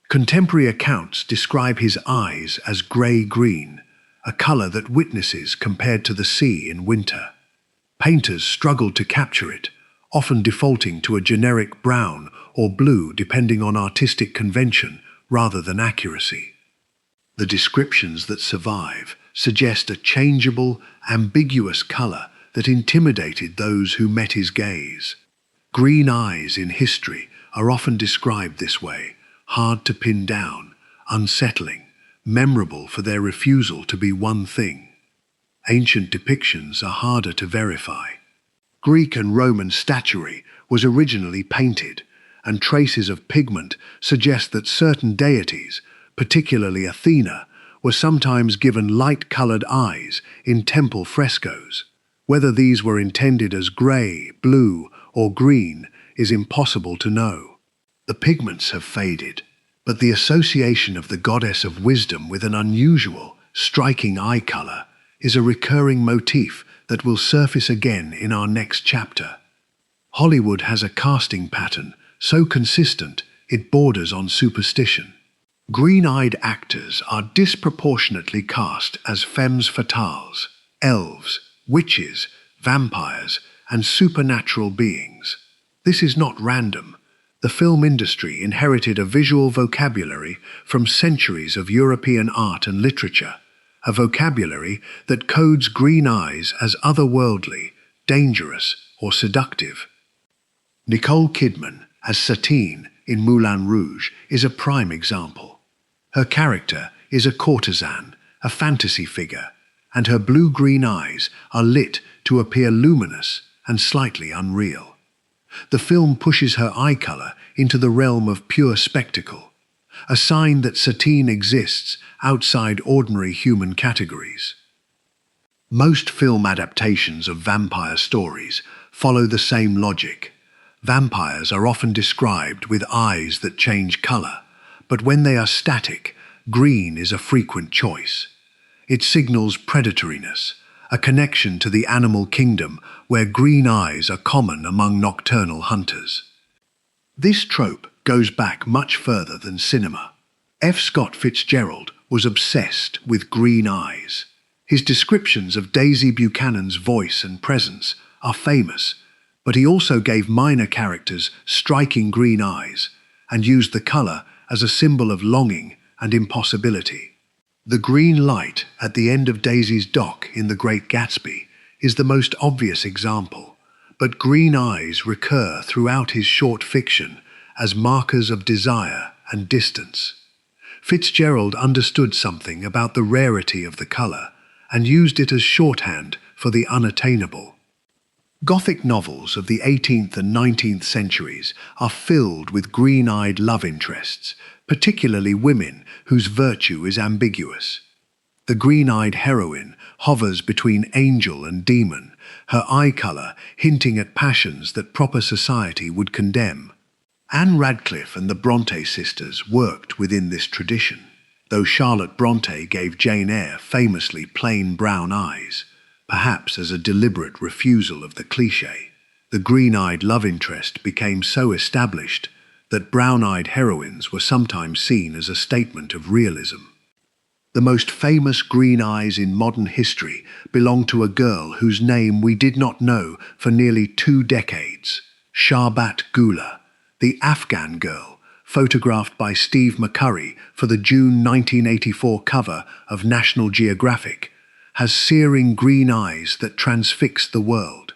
Contemporary accounts describe his eyes as grey-green, a color that witnesses compared to the sea in winter. Painters struggled to capture it, often defaulting to a generic brown or blue depending on artistic convention rather than accuracy. The descriptions that survive suggest a changeable, ambiguous color that intimidated those who met his gaze. Green eyes in history are often described this way, hard to pin down, unsettling, memorable for their refusal to be one thing. Ancient depictions are harder to verify. Greek and Roman statuary was originally painted, and traces of pigment suggest that certain deities, particularly Athena, were sometimes given light-colored eyes in temple frescoes. Whether these were intended as grey, blue, or green is impossible to know. The pigments have faded, but the association of the goddess of wisdom with an unusual, striking eye color is a recurring motif that will surface again in our next chapter. Hollywood has a casting pattern so consistent it borders on superstition. Green-eyed actors are disproportionately cast as femmes fatales, elves, witches, vampires, and supernatural beings. This is not random. The film industry inherited a visual vocabulary from centuries of European art and literature, a vocabulary that codes green eyes as otherworldly, dangerous, or seductive. Nicole Kidman, as Satine in Moulin Rouge, is a prime example. Her character is a courtesan, a fantasy figure, and her blue-green eyes are lit to appear luminous and slightly unreal. The film pushes her eye color into the realm of pure spectacle, a sign that Satine exists outside ordinary human categories. Most film adaptations of vampire stories follow the same logic. Vampires are often described with eyes that change color, but when they are static, green is a frequent choice. It signals predatoriness, a connection to the animal kingdom where green eyes are common among nocturnal hunters. This trope goes back much further than cinema. F. Scott Fitzgerald was obsessed with green eyes. His descriptions of Daisy Buchanan's voice and presence are famous, but he also gave minor characters striking green eyes and used the color as a symbol of longing and impossibility. The green light at the end of Daisy's dock in The Great Gatsby is the most obvious example, but green eyes recur throughout his short fiction as markers of desire and distance. Fitzgerald understood something about the rarity of the color and used it as shorthand for the unattainable. Gothic novels of the 18th and 19th centuries are filled with green-eyed love interests, particularly women whose virtue is ambiguous. The green-eyed heroine hovers between angel and demon, her eye color hinting at passions that proper society would condemn. Anne Radcliffe and the Bronte sisters worked within this tradition, though Charlotte Bronte gave Jane Eyre famously plain brown eyes, perhaps as a deliberate refusal of the cliché. The green-eyed love interest became so established that brown-eyed heroines were sometimes seen as a statement of realism. The most famous green eyes in modern history belong to a girl whose name we did not know for nearly 2 decades, Sharbat Gula, the Afghan girl, photographed by Steve McCurry for the June 1984 cover of National Geographic, has searing green eyes that transfix the world.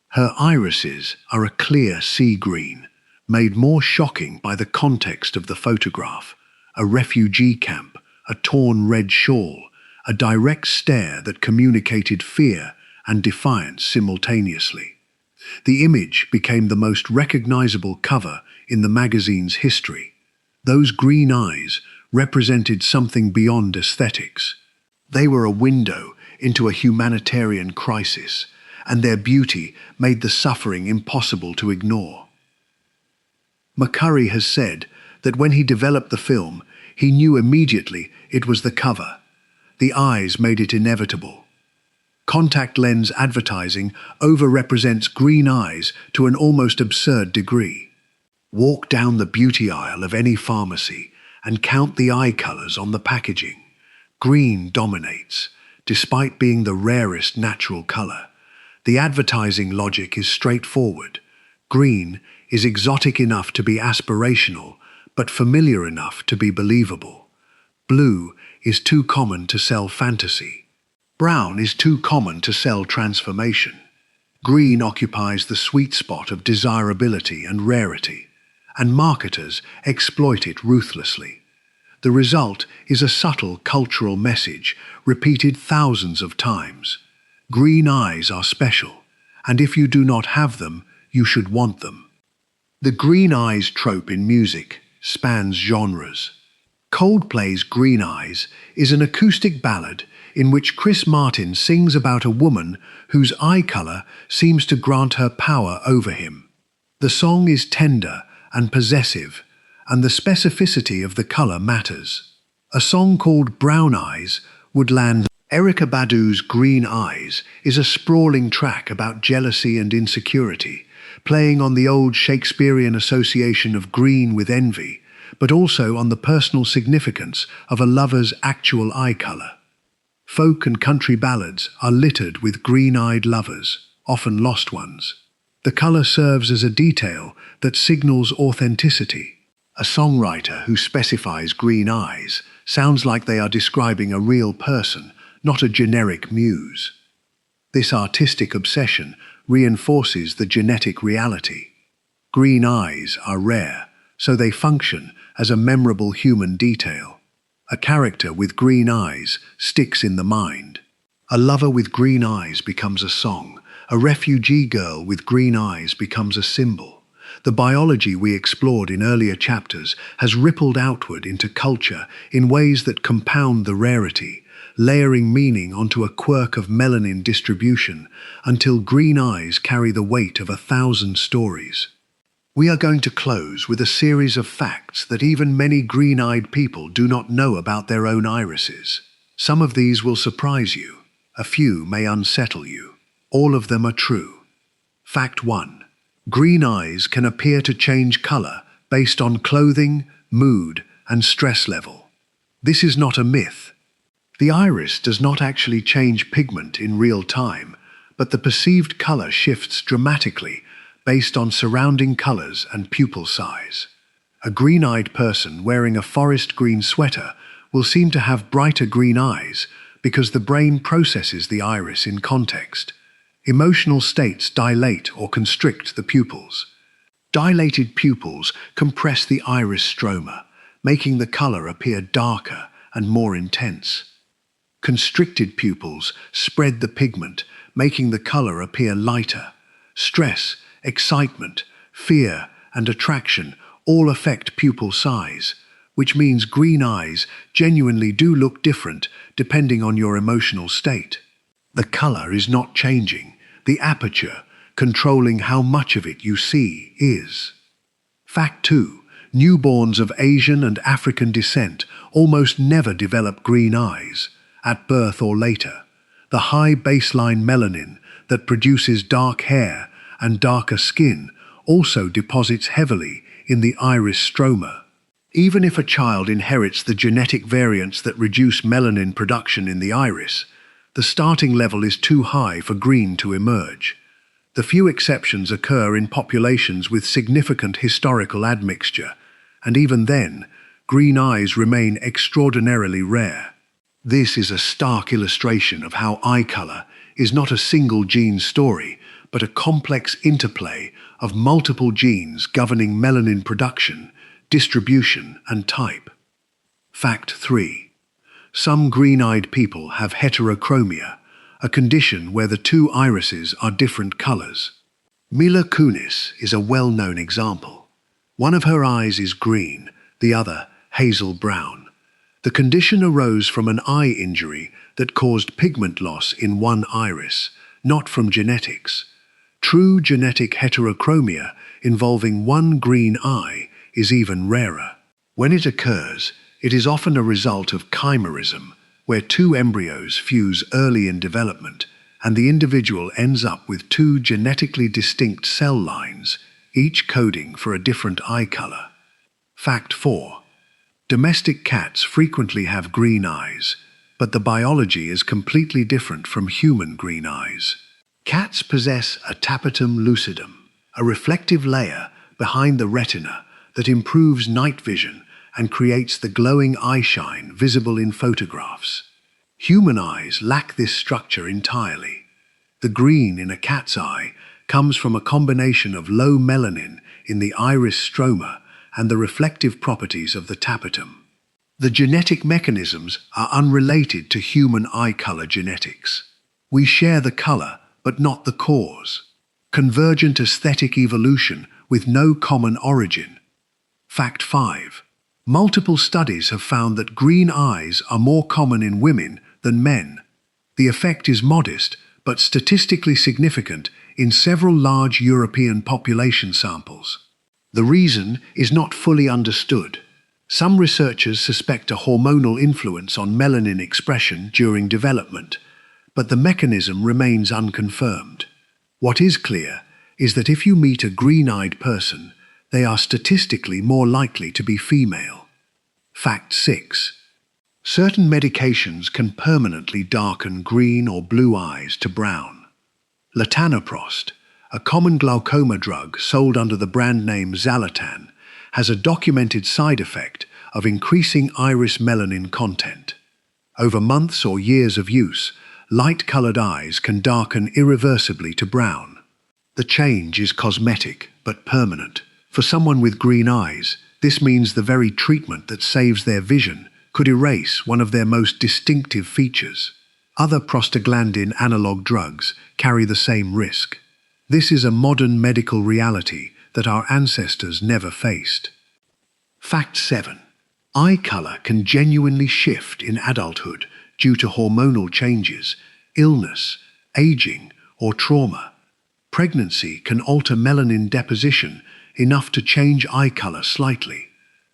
Her irises are a clear sea green, made more shocking by the context of the photograph, a refugee camp, a torn red shawl, a direct stare that communicated fear and defiance simultaneously. The image became the most recognizable cover in the magazine's history. Those green eyes represented something beyond aesthetics. They were a window into a humanitarian crisis, and their beauty made the suffering impossible to ignore. McCurry has said that when he developed the film, he knew immediately it was the cover. The eyes made it inevitable. Contact lens advertising overrepresents green eyes to an almost absurd degree. Walk down the beauty aisle of any pharmacy and count the eye colors on the packaging. Green dominates, despite being the rarest natural color. The advertising logic is straightforward. Green is exotic enough to be aspirational, but familiar enough to be believable. Blue is too common to sell fantasy. Brown is too common to sell transformation. Green occupies the sweet spot of desirability and rarity, and marketers exploit it ruthlessly. The result is a subtle cultural message repeated thousands of times. Green eyes are special, and if you do not have them, you should want them. The green eyes trope in music spans genres. Coldplay's Green Eyes is an acoustic ballad in which Chris Martin sings about a woman whose eye color seems to grant her power over him. The song is tender and possessive, and the specificity of the color matters. A song called Brown Eyes would land. Erykah Badu's Green Eyes is a sprawling track about jealousy and insecurity, playing on the old Shakespearean association of green with envy, but also on the personal significance of a lover's actual eye color. Folk and country ballads are littered with green-eyed lovers, often lost ones. The color serves as a detail that signals authenticity. A songwriter who specifies green eyes sounds like they are describing a real person, not a generic muse. This artistic obsession reinforces the genetic reality. Green eyes are rare, so they function as a memorable human detail. A character with green eyes sticks in the mind. A lover with green eyes becomes a song. A refugee girl with green eyes becomes a symbol. The biology we explored in earlier chapters has rippled outward into culture in ways that compound the rarity, layering meaning onto a quirk of melanin distribution until green eyes carry the weight of 1,000 stories. We are going to close with a series of facts that even many green-eyed people do not know about their own irises. Some of these will surprise you. A few may unsettle you. All of them are true. Fact 1. Green eyes can appear to change color based on clothing, mood, and stress level. This is not a myth. The iris does not actually change pigment in real time, but the perceived color shifts dramatically based on surrounding colors and pupil size. A green-eyed person wearing a forest green sweater will seem to have brighter green eyes because the brain processes the iris in context. Emotional states dilate or constrict the pupils. Dilated pupils compress the iris stroma, making the color appear darker and more intense. Constricted pupils spread the pigment, making the color appear lighter. Stress, excitement, fear, and attraction all affect pupil size, which means green eyes genuinely do look different depending on your emotional state. The color is not changing. The aperture, controlling how much of it you see, is. Fact 2. Newborns of Asian and African descent almost never develop green eyes, at birth or later. The high baseline melanin that produces dark hair and darker skin also deposits heavily in the iris stroma. Even if a child inherits the genetic variants that reduce melanin production in the iris, the starting level is too high for green to emerge. The few exceptions occur in populations with significant historical admixture, and even then, green eyes remain extraordinarily rare. This is a stark illustration of how eye color is not a single gene story, but a complex interplay of multiple genes governing melanin production, distribution, and type. Fact 3. Some green-eyed people have heterochromia, a condition where the two irises are different colors. Mila Kunis is a well-known example. One of her eyes is green, the other hazel brown. The condition arose from an eye injury that caused pigment loss in one iris, not from genetics. True genetic heterochromia involving one green eye is even rarer. When it occurs, it is often a result of chimerism, where two embryos fuse early in development, and the individual ends up with two genetically distinct cell lines, each coding for a different eye color. Fact 4. Domestic cats frequently have green eyes, but the biology is completely different from human green eyes. Cats possess a tapetum lucidum, a reflective layer behind the retina that improves night vision and creates the glowing eyeshine visible in photographs. Human eyes lack this structure entirely. The green in a cat's eye comes from a combination of low melanin in the iris stroma and the reflective properties of the tapetum. The genetic mechanisms are unrelated to human eye color genetics. We share the color, but not the cause. Convergent aesthetic evolution with no common origin. Fact 5. Multiple studies have found that green eyes are more common in women than men. The effect is modest, but statistically significant in several large European population samples. The reason is not fully understood. Some researchers suspect a hormonal influence on melanin expression during development, but the mechanism remains unconfirmed. What is clear is that if you meet a green-eyed person, they are statistically more likely to be female. Fact 6. Certain medications can permanently darken green or blue eyes to brown. Latanoprost, a common glaucoma drug sold under the brand name Xalatan, has a documented side effect of increasing iris melanin content. Over months or years of use, light-colored eyes can darken irreversibly to brown. The change is cosmetic but permanent. For someone with green eyes, this means the very treatment that saves their vision could erase one of their most distinctive features. Other prostaglandin analog drugs carry the same risk. This is a modern medical reality that our ancestors never faced. Fact 7. Eye color can genuinely shift in adulthood due to hormonal changes, illness, aging, or trauma. Pregnancy can alter melanin deposition enough to change eye color slightly.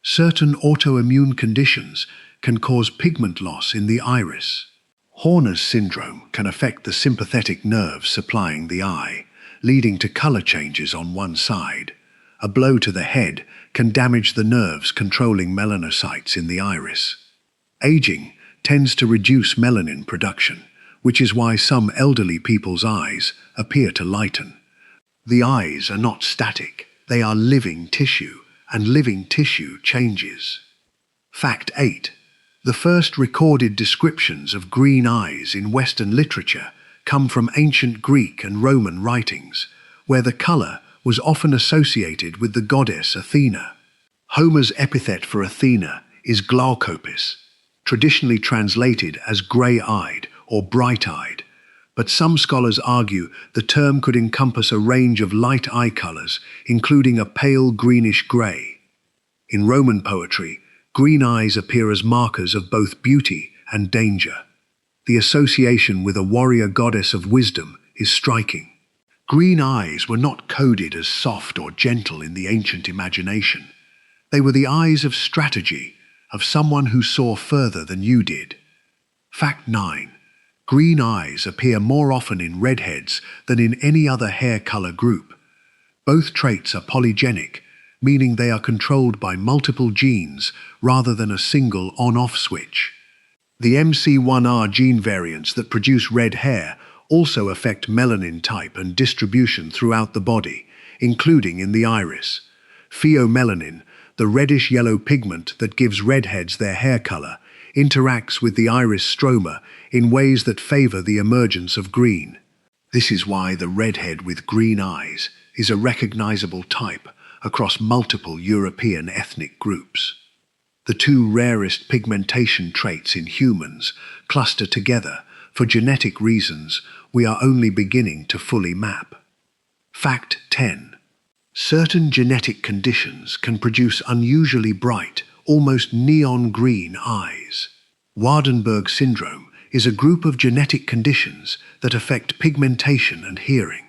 Certain autoimmune conditions can cause pigment loss in the iris. Horner's syndrome can affect the sympathetic nerves supplying the eye, leading to color changes on one side. A blow to the head can damage the nerves controlling melanocytes in the iris. Aging tends to reduce melanin production, which is why some elderly people's eyes appear to lighten. The eyes are not static, they are living tissue, and living tissue changes. Fact 8. The first recorded descriptions of green eyes in Western literature come from ancient Greek and Roman writings, where the color was often associated with the goddess Athena. Homer's epithet for Athena is glaucopis, traditionally translated as grey-eyed or bright-eyed, but some scholars argue the term could encompass a range of light eye colors, including a pale greenish-grey. In Roman poetry, green eyes appear as markers of both beauty and danger. The association with a warrior goddess of wisdom is striking. Green eyes were not coded as soft or gentle in the ancient imagination. They were the eyes of strategy, of someone who saw further than you did. Fact 9. Green eyes appear more often in redheads than in any other hair color group. Both traits are polygenic, meaning they are controlled by multiple genes rather than a single on-off switch. The MC1R gene variants that produce red hair also affect melanin type and distribution throughout the body, including in the iris. Pheomelanin, the reddish-yellow pigment that gives redheads their hair color, interacts with the iris stroma in ways that favor the emergence of green. This is why the redhead with green eyes is a recognizable type across multiple European ethnic groups. The two rarest pigmentation traits in humans cluster together for genetic reasons we are only beginning to fully map. Fact 10. Certain genetic conditions can produce unusually bright, almost neon green eyes. Waardenburg syndrome is a group of genetic conditions that affect pigmentation and hearing.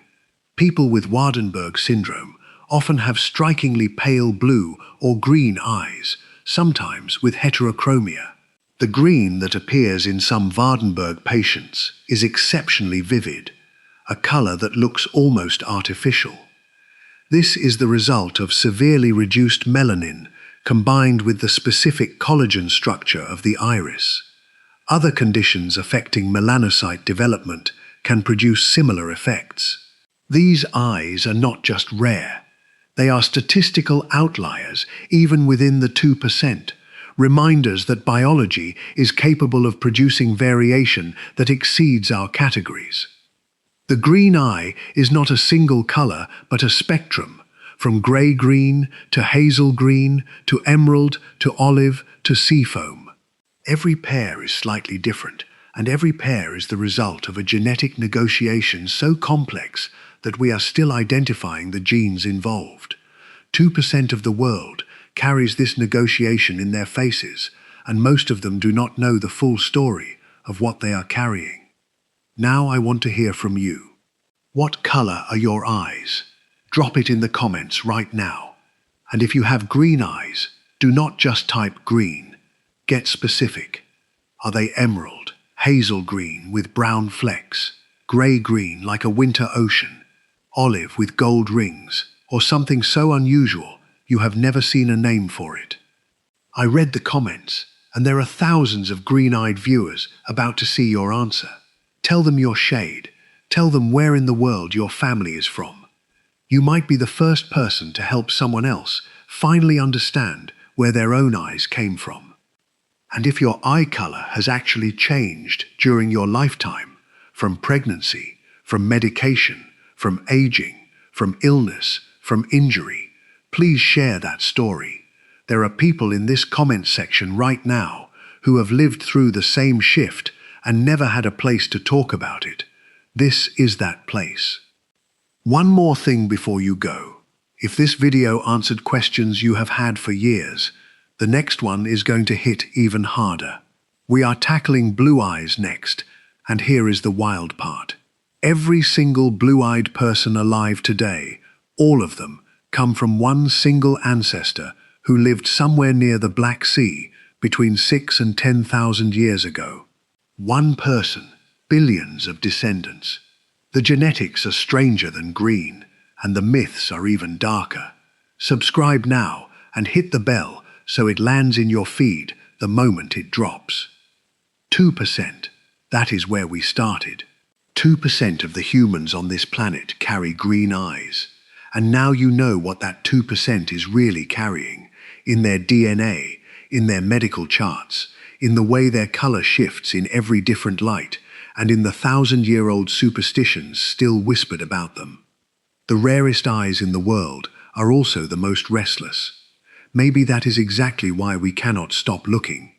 People with Waardenburg syndrome often have strikingly pale blue or green eyes, sometimes with heterochromia. The green that appears in some Waardenburg patients is exceptionally vivid, a color that looks almost artificial. This is the result of severely reduced melanin combined with the specific collagen structure of the iris. Other conditions affecting melanocyte development can produce similar effects. These eyes are not just rare. They are statistical outliers, even within the 2%, reminders that biology is capable of producing variation that exceeds our categories. The green eye is not a single color, but a spectrum, from gray-green to hazel green to emerald to olive to seafoam. Every pair is slightly different, and every pair is the result of a genetic negotiation so complex that we are still identifying the genes involved. 2% of the world carries this negotiation in their faces, and most of them do not know the full story of what they are carrying. Now I want to hear from you. What color are your eyes? Drop it in the comments right now. And if you have green eyes, do not just type green. Get specific. Are they emerald, hazel green with brown flecks, gray-green like a winter ocean, olive with gold rings, or something so unusual you have never seen a name for it? I read the comments, and there are thousands of green-eyed viewers about to see your answer. Tell them your shade. Tell them where in the world your family is from. You might be the first person to help someone else finally understand where their own eyes came from. And if your eye color has actually changed during your lifetime, from pregnancy, from medication, from aging, from illness, from injury, please share that story. There are people in this comment section right now who have lived through the same shift and never had a place to talk about it. This is that place. One more thing before you go. If this video answered questions you have had for years, the next one is going to hit even harder. We are tackling blue eyes next, and here is the wild part. Every single blue-eyed person alive today, all of them, come from one single ancestor who lived somewhere near the Black Sea between 6,000 and 10,000 years ago. One person, billions of descendants. The genetics are stranger than green, and the myths are even darker. Subscribe now and hit the bell so it lands in your feed the moment it drops. 2%. That is where we started. 2% of the humans on this planet carry green eyes. And now you know what that 2% is really carrying. In their DNA, in their medical charts, in the way their color shifts in every different light, and in the 1,000-year-old superstitions still whispered about them. The rarest eyes in the world are also the most restless. Maybe that is exactly why we cannot stop looking.